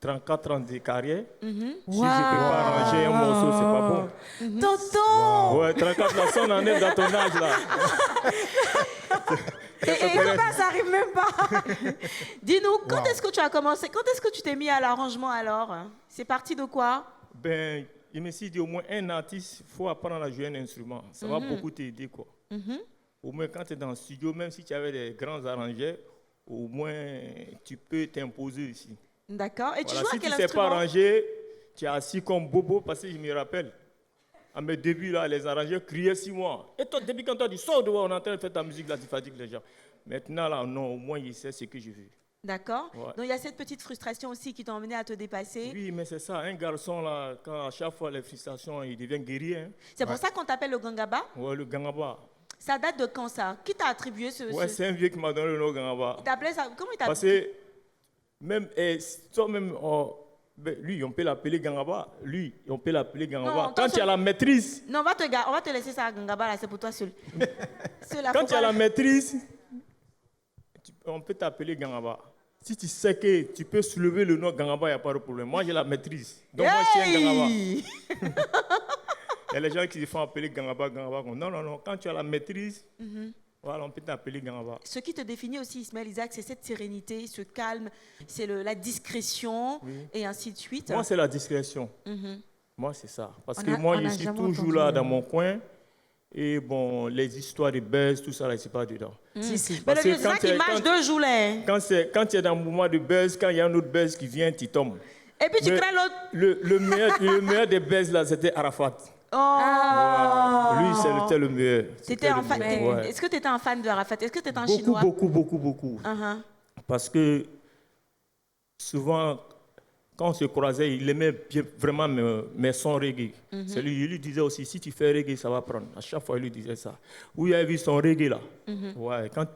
34 ans de carrière. Si je ne peux Wow. pas arranger un morceau, c'est pas bon. Tonton! Ouais, 34 ans, ça on en est dans ton âge là. Et comment ça arrive même pas? Dis-nous, quand est-ce que tu as commencé? Quand est-ce que tu t'es mis à l'arrangement alors? C'est parti de quoi? Ben, je me suis dit au moins un artiste, il faut apprendre à jouer un instrument. Ça va beaucoup t'aider, quoi. Au moins quand tu es dans le studio, même si tu avais des grands arrangeurs, au moins tu peux t'imposer ici. D'accord. Et tu Voilà, joues si à quel tu ne sais pas instrument? arranger, tu es assis comme Bobo, parce que je me rappelle, à mes débuts, là, les arrangeurs criaient 6 mois. Et toi, depuis quand tu as dit, sors dehors, on est en train de faire ta musique, là, tu fatigues les gens. Maintenant, là, non, au moins, il sait ce que je veux. D'accord. Ouais. Donc il y a cette petite frustration aussi qui t'a emmené à te dépasser. Oui, mais c'est ça, un garçon, là, quand à chaque fois les frustrations, il devient guerrier. Hein. C'est pour ça qu'on t'appelle le Gangaba. Ouais, le Gangaba. Ça date de quand ça? Qui t'a attribué ce... Ouais, c'est un vieux qui m'a donné le nom Gangaba. Il t'appelait ça... Comment il Parce t'appelait? que même, toi-même, ben, lui, on peut l'appeler Gangaba. Lui, on peut l'appeler Gangaba. Non, Quand tu as la maîtrise, Non, on va te laisser ça à Gangaba, là, c'est pour toi seul. quand tu as la maîtrise, on peut t'appeler Gangaba. Si tu sais que tu peux soulever le nom Gangaba, il n'y a pas de problème. Moi, j'ai la maîtrise. Donc, moi, je suis un Gangaba. Il y a les gens qui se font appeler Gangaba. Non. Quand tu as la maîtrise, voilà, on peut t'appeler Gangaba. Ce qui te définit aussi, Ismaël Isaac, c'est cette sérénité, ce calme, c'est la discrétion et ainsi de suite. Moi, c'est la discrétion. Moi, c'est ça. Parce que On moi, a je suis jamais toujours entendu, là dans mon coin. Et bon, les histoires de buzz, tout ça, là, c'est pas dedans. Si. Mais Parce le que vieux Isaac, quand il t'es- marche quand- 2 jours, là. Quand tu es dans le moment de buzz, quand il y a un autre buzz qui vient, tu tombes. Et puis tu Mais crées l'autre. le meilleur des buzz, là, c'était Arafat. Oh! Lui, c'était le meilleur. T'étais un fan. Ouais. Est-ce que tu étais un fan de Arafat? Est-ce que tu étais un Chinois? Beaucoup. Uh-huh. Parce que souvent, quand on se croisait, il aimait vraiment mes sons reggae. Il lui disait aussi, si tu fais reggae, ça va prendre. À chaque fois, il lui disait ça. Où il a vu son reggae là. Ouais, quand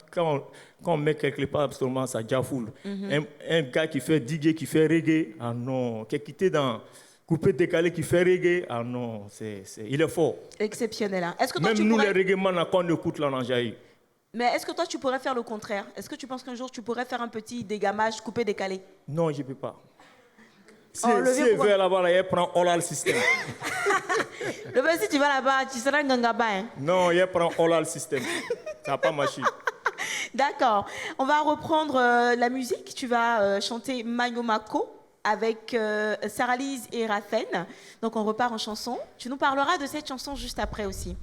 on met quelque part, seulement ça jafoule. Un gars qui fait DJ, qui fait reggae, ah non. Qui est quitté dans coupé décalé, qui fait reggae, ah non. Il est fort. Exceptionnel. Hein. Est-ce que toi, même nous, les reggae man, quand on écoute là, on a jailli. Mais est-ce que toi, tu pourrais faire le contraire? Est-ce que tu penses qu'un jour, tu pourrais faire un petit dégamage coupé décalé? Non, je ne peux pas. Si elle veut là-bas, elle prend all system. Si tu vas là-bas, tu seras un gangaba. Hein? Non, elle prend all system. Ça n'a pas marché. D'accord. On va reprendre la musique. Tu vas chanter Manyomako avec Sarah-Lise et Raphaël. Donc on repart en chanson. Tu nous parleras de cette chanson juste après aussi.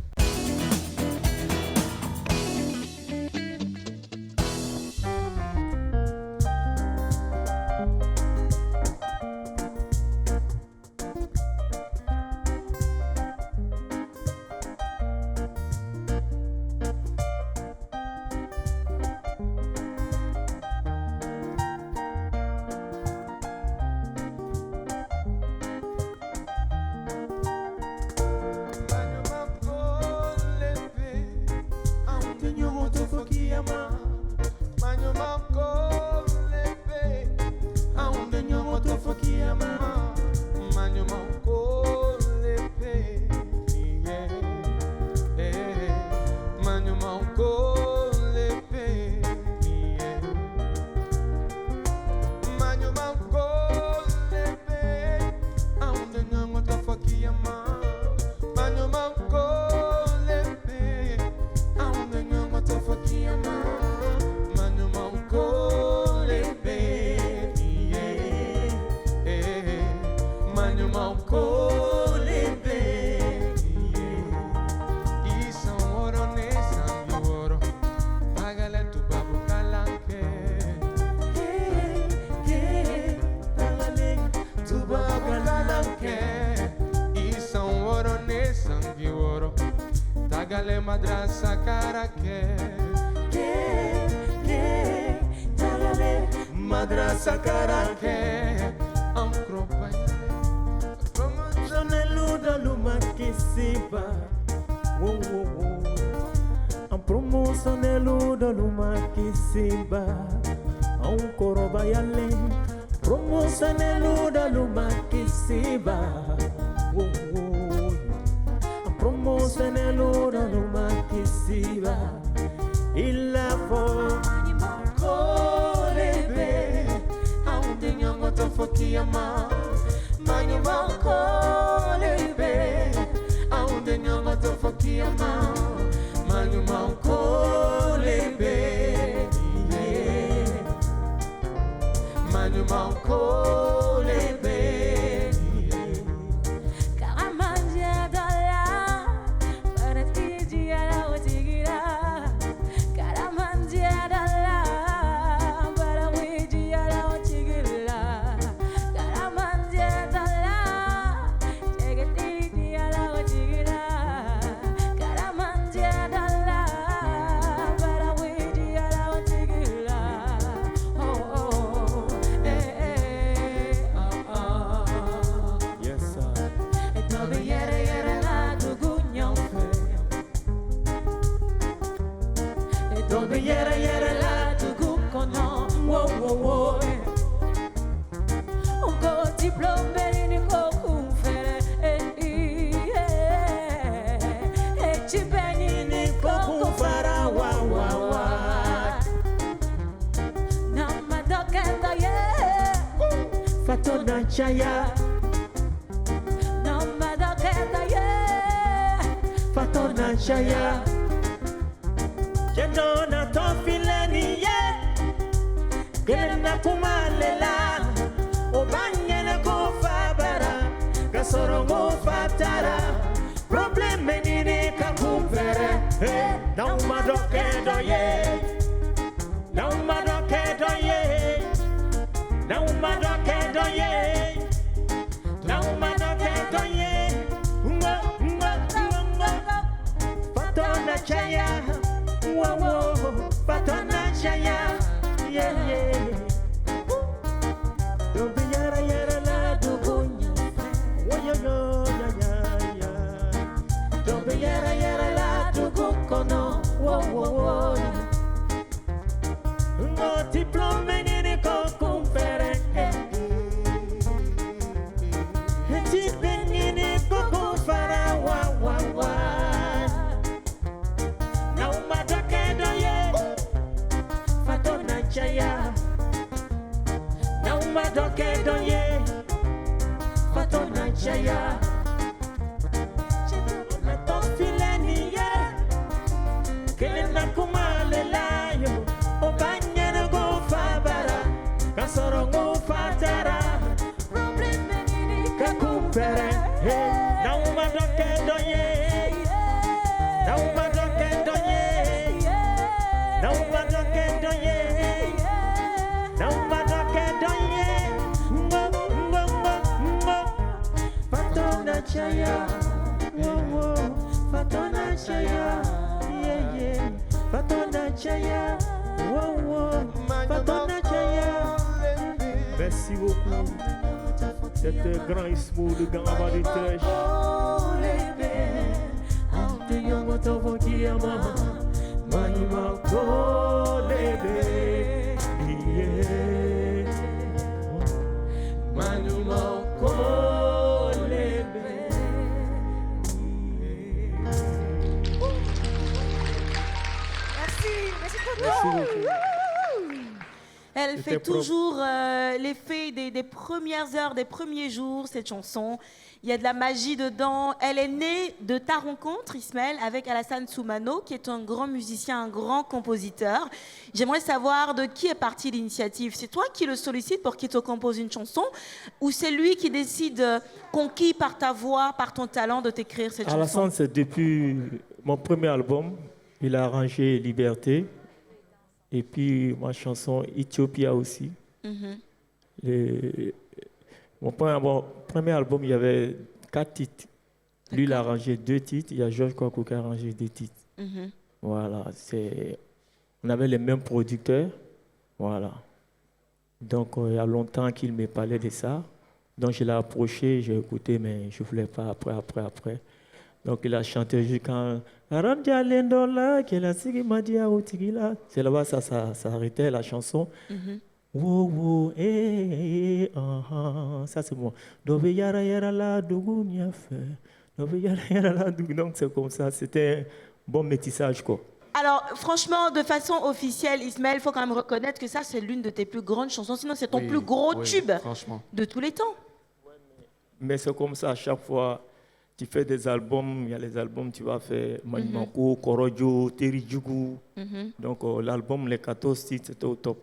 Madrasa karake Madrasa karake Ankropa Promotionelu daluma kisiba Promotionelu daluma kisiba Ankoroba yale Promotionelu daluma kisiba Promotionelu daluma kisiba Illa fo Kolebe Aunde nyango tofokiyama Manyuma kolebe Aunde nyango tofokiyama Manyuma kolebe Manyuma kolebe Chaya no madaketa ye fatona chaya jedona tofileni ye gelena kumalela obanyene ko fabara kasorongo fatara probleme nini kakumvere na umadokedo ye na umadokedo ye na umadokedo ye Chaya, wow, patana chaya, yeah. Don't be yara yara la. diplôme ni ko fere ti ni ko fara wa na umatake do ye fatona chaya na umatake do ye fatona chaya na to fileni ye kena kumale layo obanya go fabara kasoro go fatara kakumpere na umatake do ye na umatake do ye na umatake do ye na umatake do ye fatona chaya fatona chaya yeah fatona chaya fatona chaya. Merci beaucoup. C'était grand Ismo de Gamba de Trèche. Merci beaucoup. Elle C'était fait propre. toujours l'effet des premières heures, des premiers jours, cette chanson. Il y a de la magie dedans. Elle est née de ta rencontre, Ismaël, avec Alassane Soumano, qui est un grand musicien, un grand compositeur. J'aimerais savoir de qui est partie l'initiative. C'est toi qui le sollicites pour qu'il te compose une chanson, ou c'est lui qui décide, conquis par ta voix, par ton talent, de t'écrire cette chanson? Alassane, c'est depuis mon premier album. Il a arrangé Liberté. Et puis ma chanson Ethiopia aussi. Mon premier album, il y avait 4 titres. Lui, il a arrangé 2 titres. Il y a Georges Kwaku qui a arrangé 2 titres. Voilà. On avait les mêmes producteurs. Voilà. Donc, il y a longtemps qu'il me parlait de ça. Donc, je l'ai approché, j'ai écouté, mais je ne voulais pas après. Donc, il a chanté jusqu'à... C'est là-bas, ça arrêtait la chanson. Wow, wow, ça c'est bon. Donc c'est comme ça, c'était un bon métissage, quoi. Alors, franchement, de façon officielle, Ismaël, il faut quand même reconnaître que ça, c'est l'une de tes plus grandes chansons. Sinon, c'est ton plus gros tube de tous les temps. Mais c'est comme ça, à chaque fois, tu fais des albums, il y a les albums, tu vas faire Manimanko, Korojo, Teridjougou. Donc, l'album, les 14 titres, c'était au top.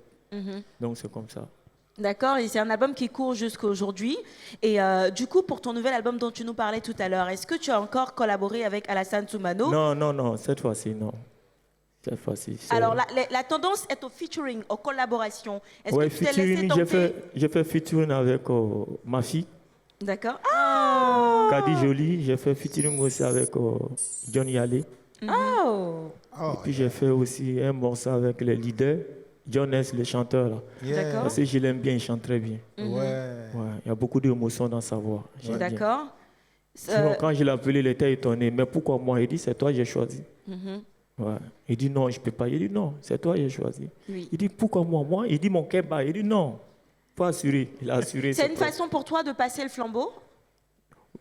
Donc, c'est comme ça. D'accord, et c'est un album qui court jusqu'à aujourd'hui. Et du coup, pour ton nouvel album dont tu nous parlais tout à l'heure, est-ce que tu as encore collaboré avec Alassane Soumano? Non, cette fois-ci, non. Cette fois-ci. Alors, la tendance est au featuring, aux collaborations. Est-ce que tu t'es laissé featuring, tenter? j'ai fait featuring avec ma fille. D'accord. Kadi Jolie, j'ai fait featuring aussi avec Johnny Allé. Et puis j'ai fait aussi un morceau avec les leaders, John S, le chanteur là. D'accord. Parce que je l'aime bien, il chante très bien. Ouais. Il y a beaucoup d'émotions dans sa voix. J'aime bien. D'accord. Sinon, quand je l'ai appelé, il était étonné. Mais pourquoi moi? Il dit, c'est toi, j'ai choisi. Ouais. Il dit, non, je ne peux pas. Il dit, non, c'est toi, j'ai choisi. Oui. Il dit, pourquoi moi? Il dit, mon keba. Il dit, non, faut assurer. Il a assuré. C'est une façon pour toi de passer le flambeau?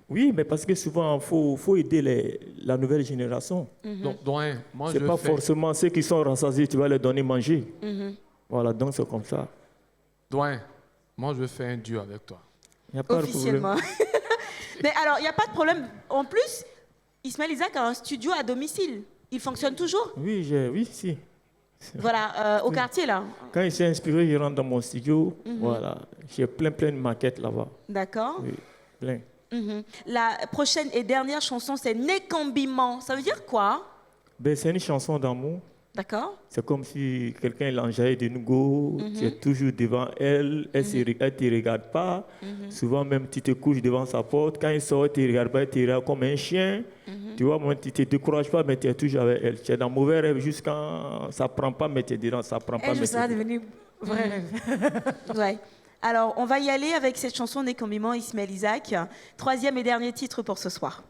Oui, mais parce que souvent, il faut aider la nouvelle génération. Donc, Doyen, moi, C'est je pas fais... forcément ceux qui sont rassasiés, tu vas leur donner manger. Voilà, donc c'est comme ça. Doyen, moi, je veux faire un duo avec toi. Il n'y a pas de problème. Officiellement. Mais alors, il n'y a pas de problème. En plus, Ismaël Isaac a un studio à domicile. Il fonctionne toujours? Oui, si. Voilà, au quartier, là. Quand il s'est inspiré, je rentre dans mon studio. Voilà, j'ai plein de maquettes là-bas. D'accord. Oui, plein. La prochaine et dernière chanson, c'est Nekambiment. Ça veut dire quoi? C'est une chanson d'amour. D'accord. C'est comme si quelqu'un l'enjaille de nouveau, tu es toujours devant elle, elle ne te regarde pas. Souvent même, tu te couches devant sa porte. Quand il sort, tu ne regardes pas, tu regardes comme un chien. Tu vois, moi, tu ne te décourages pas, mais tu es toujours avec elle. Tu es dans mauvais rêve jusqu'à ça ne prend pas, mais tu es dedans, ça ne prend pas. Et ça est devenu vrai rêve. Ouais. Alors, on va y aller avec cette chanson Nekambiment, Ismaël Isaac. 3e et dernier titre pour ce soir.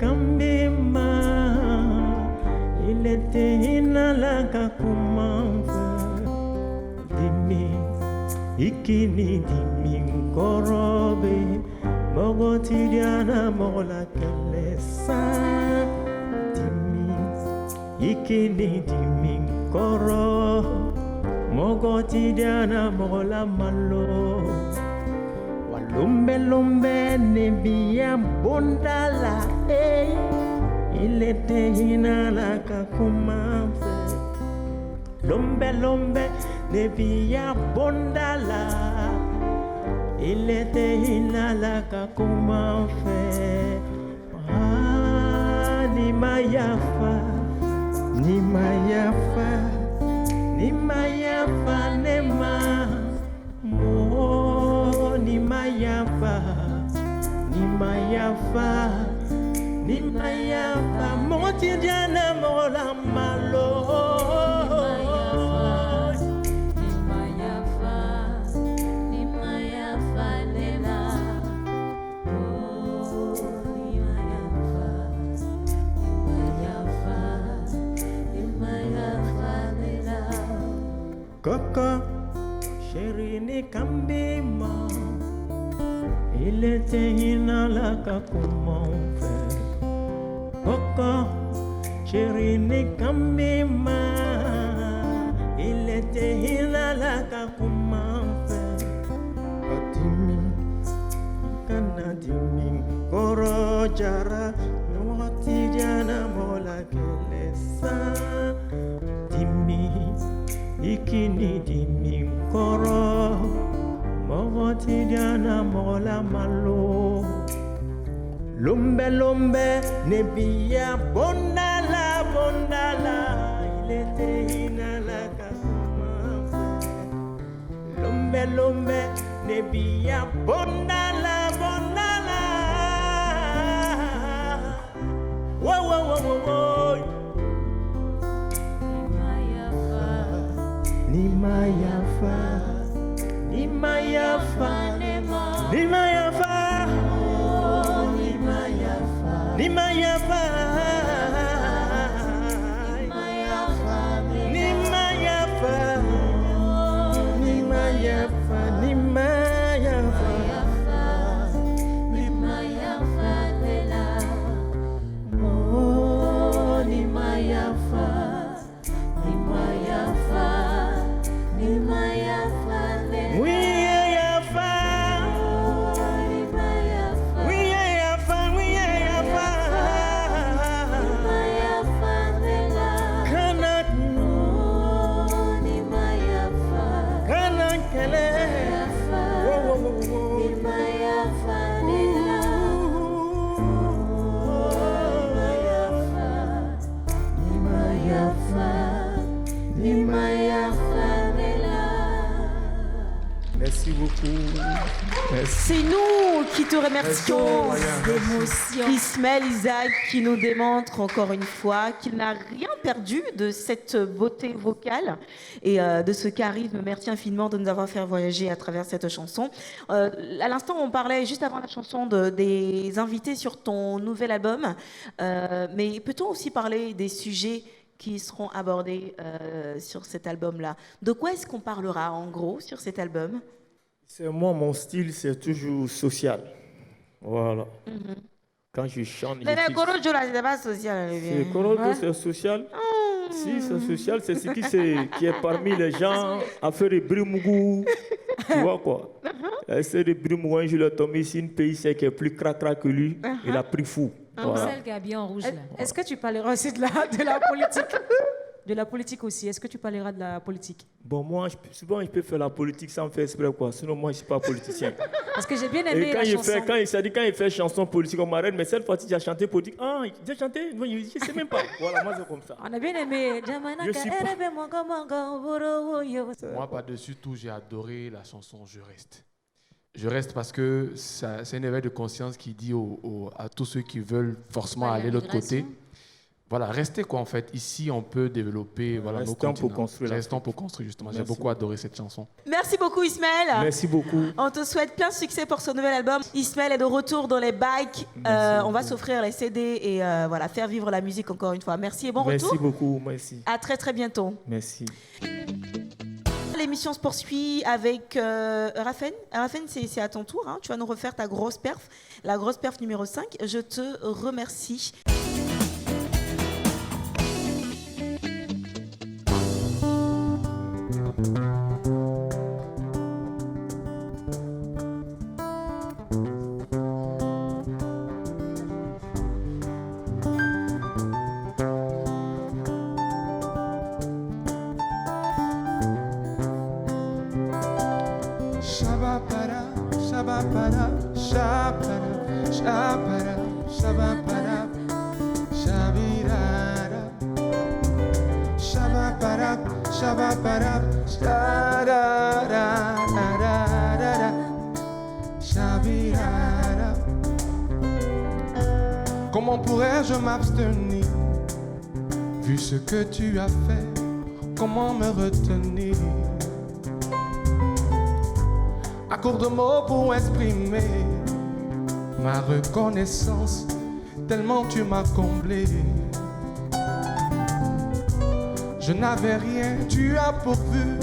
kambima il était inalaka kumanfa dimi ikini dimi korobe mogo tidiana mola kelesa dimi ikini dimi koro mogo tidiana mola malo walumbe lumbe nebia bondala il était inalaka kumanfa lumbe lumbe nebia bondala il était inalaka kumanfa ni mayafa ni mayafa ni mayafa nema mo ni mayafa ni mayafa ni mayafa mo tidiana mo la malo ni mayafa lela ni mayafa lela Coco, chérie, ni kambima. Il était inalaka kumanfa. Coco, chérie, ni kambima. Il était inalaka kumanfa. Atimi, kanadimi, koro jara, nwati jana mola kelesa. Dimi. Ikini dimi koro mogo tidiana mola malo lumbe lumbe nebia bondala bondala il était inalaka kumanfa lumbe lumbe nebia bondala bondala wo wo wo wo wo ni mayafa ni mayafa ni mayafa ni mayafa ni mayafa ni mayafa ni mayafa ni mayafa ni mayafa lela oh ni mayafa ni mayafa Merci beaucoup. Merci. C'est nous qui te remercions. d'émotion. Ismaël Isaac qui nous démontre encore une fois qu'il n'a rien perdu de cette beauté vocale et de ce charisme. Merci infiniment de nous avoir fait voyager à travers cette chanson. À l'instant, on parlait juste avant la chanson des invités sur ton nouvel album. Mais peut-on aussi parler des sujets qui seront abordés sur cet album-là? De quoi est-ce qu'on parlera en gros sur cet album? C'est moi, mon style, c'est toujours social. Voilà. Quand je chante, C'est Korojo là, c'est pas social. c'est Korojo, c'est social. Si, c'est social, c'est ce qui est parmi les gens à faire des brimougou. Tu vois quoi? C'est des brimougou, un jour, il est tombé ici, un pays qui est plus cracra que lui. Il a pris fou. Voilà. Celle qui est habillée en rouge là. Est-ce que tu parleras aussi de la politique? De la politique aussi. Est-ce que tu parleras de la politique? Bon, moi, souvent, je peux faire la politique sans faire exprès, quoi. Sinon, moi, je ne suis pas politicien. Parce que j'ai bien aimé Et quand la il chanson. quand il fait chanson politique, on m'arrête, mais cette fois-ci, tu as chanté politique. Ah, tu as chanté? Non, je ne sais même pas. Voilà, moi, c'est comme ça. On a bien aimé. Je suis pas- Moi, par-dessus tout, j'ai adoré la chanson Je reste. Je reste parce que c'est un éveil de conscience qui dit à tous ceux qui veulent forcément aller de l'autre côté, voilà, restez quoi en fait. Ici, on peut développer nos Restons continents. pour construire l'Afrique. Restons pour construire, justement. J'ai Merci beaucoup adoré cette chanson. Merci beaucoup, Ismaël. Merci beaucoup. On te souhaite plein de succès pour ce nouvel album. Ismaël est de retour dans les bikes. On va s'offrir les CD et voilà, faire vivre la musique encore une fois. Merci et bon retour. Merci beaucoup. Merci. À très très bientôt. Merci. L'émission se poursuit avec Raphaël. Raphaël, c'est à ton tour. Hein. Tu vas nous refaire ta grosse perf, la grosse perf numéro 5. Je te remercie. Shabapara, shabapara, shabara, shabara, shabapara, shabirara. Shabapara, shabapara, shabirara, shabirara. Comment pourrais-je m'abstenir vu ce que tu as fait? Comment me retenir? À court de mots pour exprimer ma reconnaissance, tellement tu m'as comblé. Je n'avais rien, tu as pourvu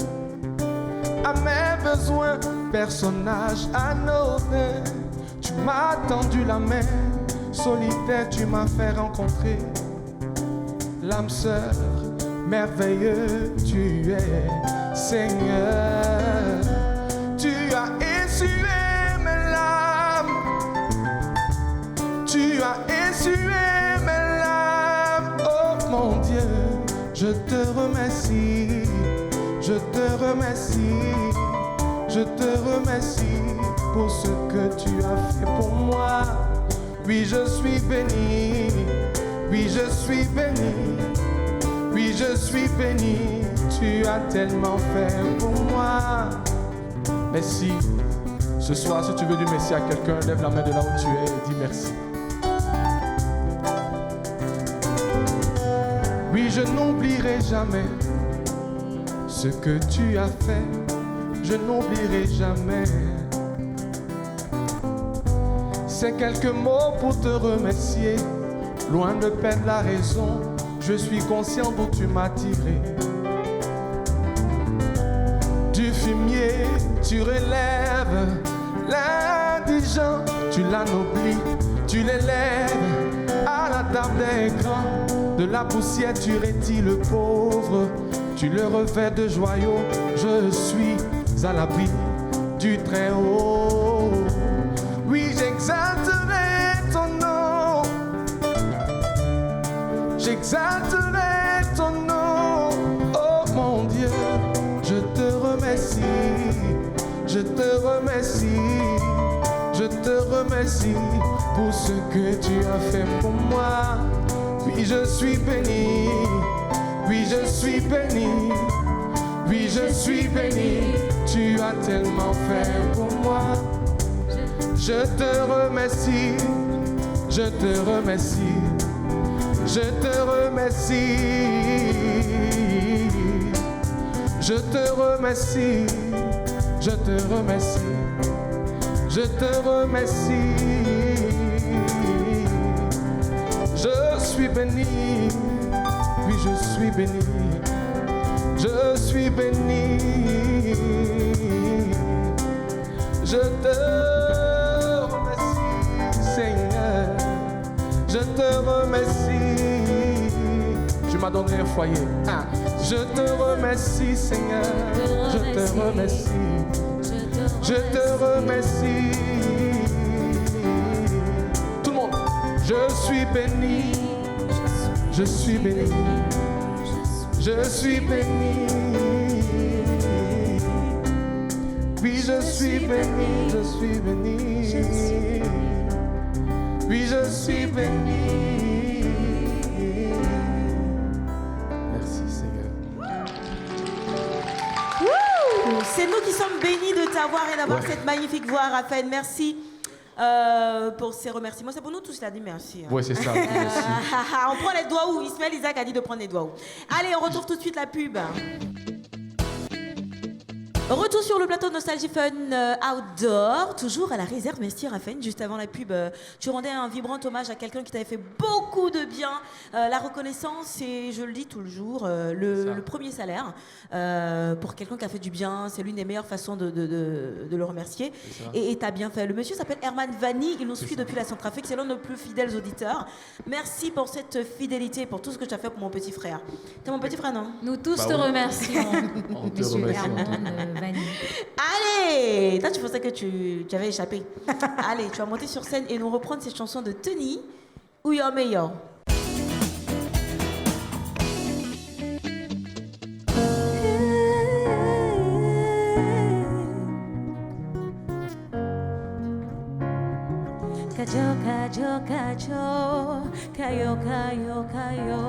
à mes besoins, personnage anodin. Tu m'as tendu la main, solitaire, tu m'as fait rencontrer l'âme sœur, merveilleux tu es, Seigneur. Tu as essuyé mes larmes, tu as essuyé mes larmes, oh mon Dieu, je te remercie, je te remercie, je te remercie pour ce que tu as fait pour moi. Oui, je suis béni, oui, je suis béni, oui, je suis béni, tu as tellement fait pour moi. Merci. Ce soir, si tu veux dire merci à quelqu'un, lève la main de là où tu es et dis merci. Oui, je n'oublierai jamais ce que tu as fait. Je n'oublierai jamais. C'est quelques mots pour te remercier. Loin de perdre la raison, je suis conscient d'où tu m'as tiré. Du fumier, tu relèves l'indigent, tu l'anoblis, tu l'élèves à la table des grands. De la poussière, tu rêtis le pauvre, tu le revêts de joyaux. Je suis à l'abri du Très-Haut. Oui, j'exalterai ton nom, j'exalterai ton nom, oh mon Dieu. Je te remercie, je te remercie, je te remercie pour ce que tu as fait pour moi. Oui, je suis béni, oui, je suis béni, oui, je suis béni, tu as tellement fait pour moi. Je te remercie, je te remercie, je te remercie. Je te remercie, je te remercie, je te remercie. Je suis béni, oui je suis béni, je suis béni. Je te remercie, Seigneur, je te remercie. Tu m'as donné un foyer. Ah. Je te remercie, Seigneur, je te remercie, je te remercie. Tout le monde, je suis béni, je suis béni, je suis béni. Oui, je suis béni, je suis béni. Oui, je suis béni. C'est nous qui sommes bénis de t'avoir et d'avoir cette magnifique voix, Raphaël. Merci. pour ces remerciements. C'est pour nous tous, il a dit merci. Ouais, c'est ça. Merci. On prend les doigts où Ismaël Isaac a dit de prendre les doigts où. Allez, on retrouve tout de suite la pub. Retour sur le plateau de Nostalgie Fun Outdoor, toujours à la réserve Mestier Raphaël. Juste avant la pub, tu rendais un vibrant hommage à quelqu'un qui t'avait fait beaucoup de bien. La reconnaissance, c'est, je le dis tout le jour, le premier salaire. Pour quelqu'un qui a fait du bien, c'est l'une des meilleures façons de le remercier. Et t'as bien fait. Le monsieur s'appelle Herman Vanni, il nous suit depuis la Centrafrique, c'est l'un de nos plus fidèles auditeurs. Merci pour cette fidélité, pour tout ce que tu as fait pour mon petit frère. T'es mon petit frère, non? Nous tous te remercions, On te monsieur remercie. Herman Vanni. Allez, toi tu pensais que tu avais échappé. Allez, tu vas monter sur scène et nous reprendre cette chanson de Tony, Ouyo Meilleur. Kajo, kajo, kajo, kayo, kayo, kayo.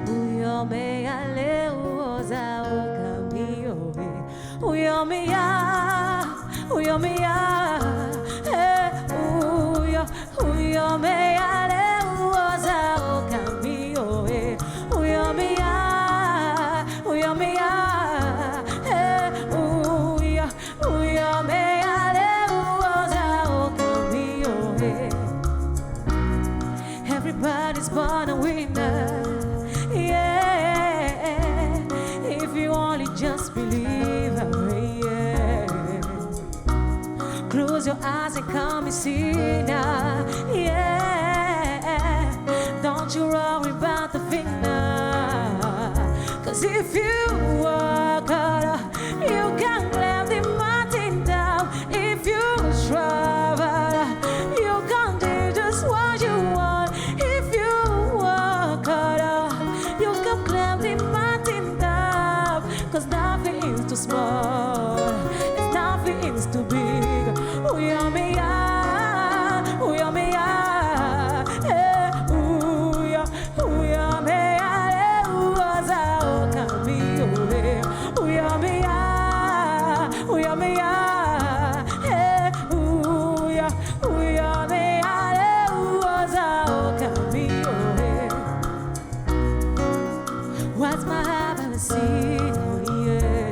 Uyo me ale uoza okamio. Uyo me ya, uyo me ya. Uyo me ale uoza okamio. Uyo me ya, uyo me ya. Uyo me ale uoza okamio. Everybody's born a winner. Yeah, if you only just believe, yeah. Close your eyes and come and see now. Yeah, don't you worry about the winner. Cause if you work hard, you can climb the mountain down. If you travel, you can do just what you want. If you work hard, you can climb the mountain down. Cause nothing is too small, and nothing is too big. Uyo me ya, uyo me ya, uyo me ya, uoza okamio. Uyo me ya, uyo me ya, uyo me ya, uoza okamio. What's my heart seen? Yeah.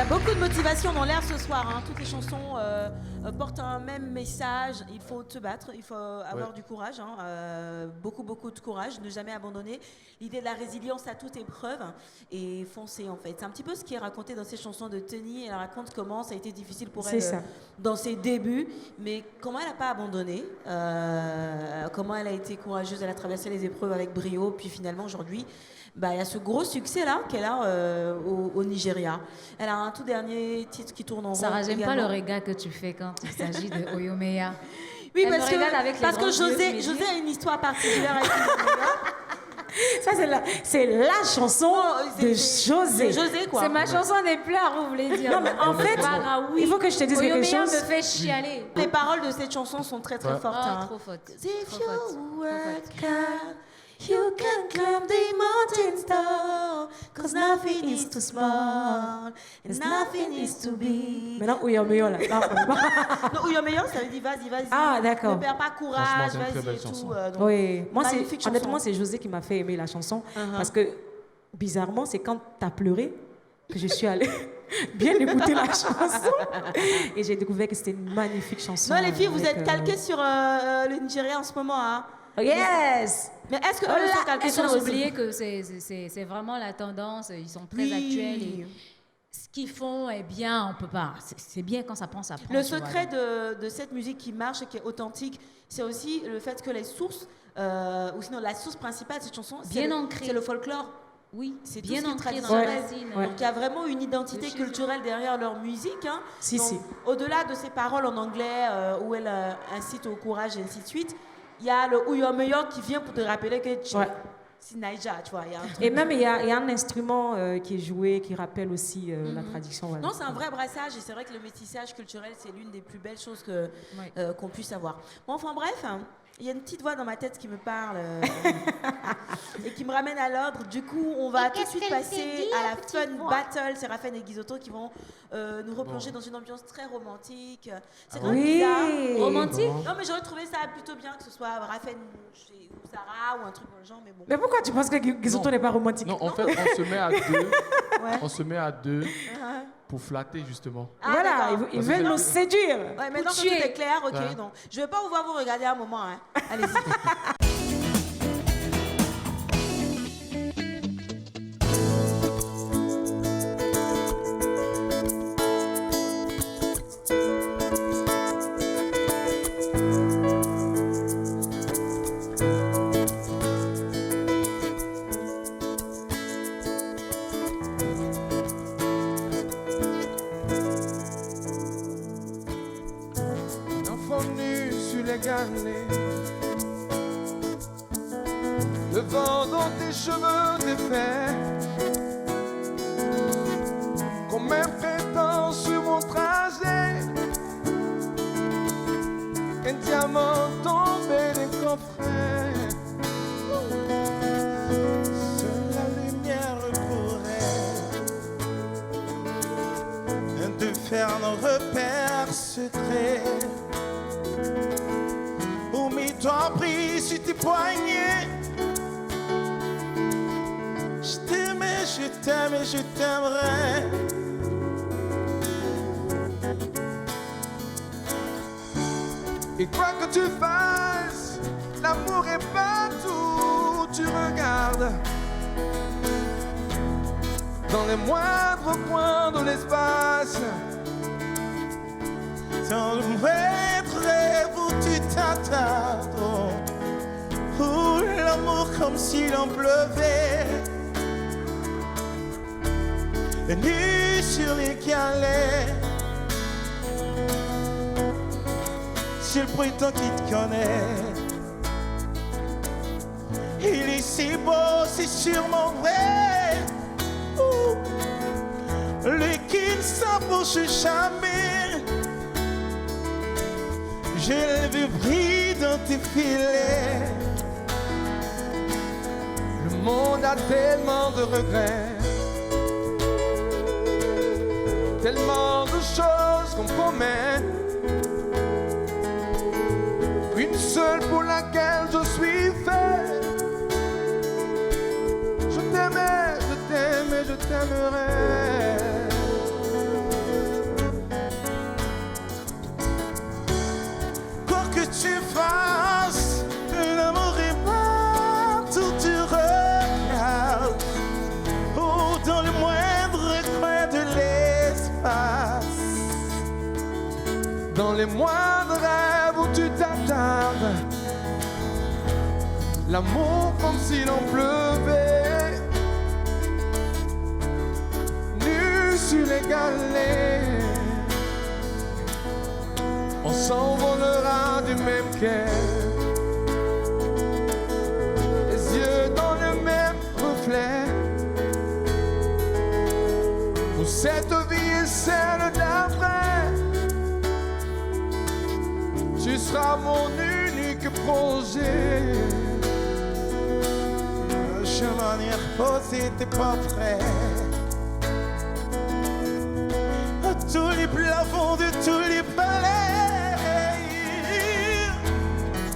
a beaucoup de motivation dans l'air ce soir. Hein. Toutes les chansons portent un même message. Il faut te battre, il faut avoir du courage. Hein. Beaucoup de courage, ne jamais abandonner. L'idée de la résilience à toute épreuve et foncer en fait. C'est un petit peu ce qui est raconté dans ces chansons de Tenny. Elle raconte comment ça a été difficile pour elle dans ses débuts, mais comment elle n'a pas abandonné, comment elle a été courageuse, elle a traversé les épreuves avec brio, puis finalement aujourd'hui, il y a ce gros succès là qu'elle a au Nigeria. Elle a un tout dernier titre qui tourne en rond. Sarah, j'aime pas le regard que tu fais quand il s'agit de Oyomeya. Oui, parce que José a une histoire particulière avec Oyomeya. Ça, c'est la chanson de José. José, quoi. C'est ma chanson des pleurs, vous voulez dire. Non, mais en fait, il faut que je te dise quelque chose. me fait chialer. Les paroles de cette chanson sont très fortes. Hein. Trop fortes. If you work hard, you can climb the mountains tall, 'cause nothing is too small, and nothing is too big. Maintenant, Oyomeyo, là. Non, Oyomeyo, ça veut dire vas-y. Ah, d'accord. Ne perds pas courage, c'est une très vas-y belle et tout. chanson. Oui, moi, magnifique honnêtement, chanson. c'est José qui m'a fait aimer la chanson. Parce que, bizarrement, c'est quand t'as pleuré que je suis allée bien écouter la chanson. Et j'ai découvert que c'était une magnifique chanson. Non, les filles, vous avec, êtes calquées sur le Nigeria en ce moment. Hein. Yes! Mais est-ce que eux sont calqués sur Sans le oublier que c'est vraiment la tendance, ils sont très actuels et ce qu'ils font est bien, on peut pas. C'est bien quand ça prend, ça prend. Le secret de cette musique qui marche et qui est authentique, c'est aussi le fait que les sources, ou sinon la source principale de cette chanson, c'est le folklore. Oui, c'est bien tout ce ancré qui est dans traditionnel. la racine. Donc il y a vraiment une identité culturelle derrière leur musique. Hein. Si. Au-delà de ces paroles en anglais où elle incite au courage et ainsi de suite, il y a le Uyomeyo qui vient pour te rappeler que c'est Naija, tu vois. Et même, il y a un instrument qui est joué, qui rappelle aussi la tradition. Voilà. Non, c'est un vrai brassage et c'est vrai que le métissage culturel, c'est l'une des plus belles choses qu'on puisse avoir. Bon, enfin bref, il y a une petite voix dans ma tête qui me parle et qui me ramène à l'ordre. Du coup, on va tout de suite passer à la fun battle. C'est Raphaël et Guizotto qui vont nous replonger dans une ambiance très romantique. C'est quand même bizarre. Romantique? Non, mais j'aurais trouvé ça plutôt bien que ce soit Raphaël ou Sarah ou un truc dans le genre, mais bon. Mais pourquoi tu penses que Guizotto n'est pas romantique? Non, en fait, on se met à deux. On se met à deux pour flatter, justement. Voilà, ils veulent nous séduire. Ouais, maintenant que tout est clair, ok. Donc, je ne vais pas vous voir vous regarder un moment. Hein. Allez-y. Le vent dans tes cheveux défaits, comme un printemps sur mon trajet, un diamant tombé des coffrets. Seule la lumière pourrait de faire nos repères secrets. Toi pris sur tes poignets. Je t'aimais, je t'aime et je t'aimerai. Et quoi que tu fasses, l'amour est partout où tu regardes. Dans les moindres coins de l'espace. Dans le moindre rêve où tu t'attardes, où l'amour comme s'il en pleuvait, nu sur les galets. C'est le printemps qui te connaît. Il est si beau, c'est sûrement vrai. Lui qui ne s'approche jamais. J'ai vu briller dans tes filets. Le monde a tellement de regrets, tellement de choses qu'on promet. Une seule pour laquelle je suis fait. Je t'aimais, je t'aime et je t'aimerai. dans les moindres rêves où tu t'attardes. L'amour comme s'il en pleuvait, nu sur les galets. On s'envolera du même quai, les yeux dans le même reflet. Pour cette vie et celle d'après, tu seras mon unique projet. Le chemin n'y reposé, t'es pas prêt. À tous les plafonds de tous les palais,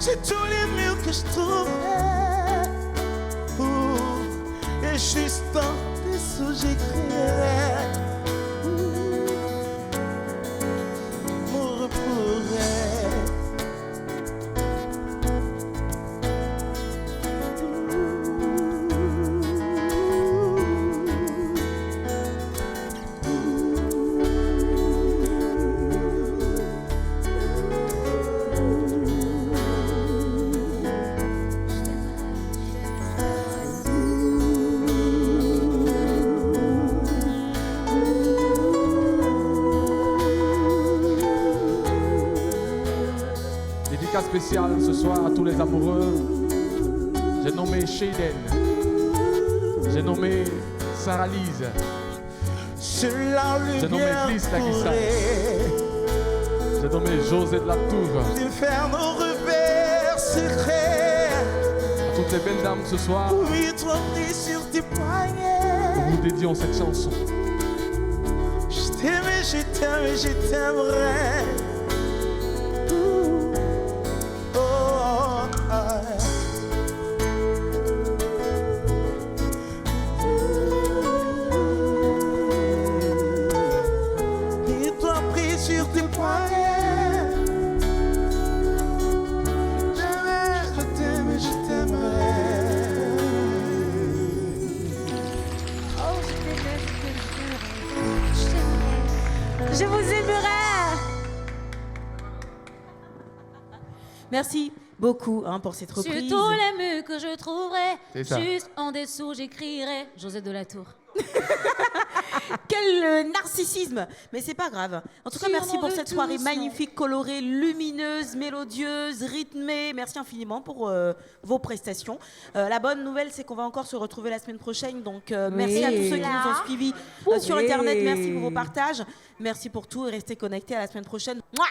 j'ai tous les murs que je trouverais. Et juste dans tes sous j'écrirai mon repouret. Spécial ce soir à tous les amoureux. J'ai nommé Shayden, j'ai nommé Sarah-Lise, j'ai nommé Bliss Lakissa, j'ai nommé José de la Tour. L'inferno revers secret. À toutes les belles dames ce soir, Oui, toi pris sur tes poignets. nous vous dédions cette chanson. Je t'aime et je t'aime et je t'aimerai. Je vous aimerai. Merci beaucoup pour cette Sur reprise. tous les murs que je trouverai, C'est ça. juste en dessous j'écrirai José de la Tour. Quel narcissisme! Mais c'est pas grave. En tout cas, Si merci on en pour veut cette tous, soirée non. magnifique, colorée, lumineuse, mélodieuse, rythmée. Merci infiniment pour vos prestations. La bonne nouvelle, c'est qu'on va encore se retrouver la semaine prochaine. Donc, merci à tous ceux qui nous ont suivis sur Oui. Internet. Merci pour vos partages. Merci pour tout et restez connectés à la semaine prochaine. Mouah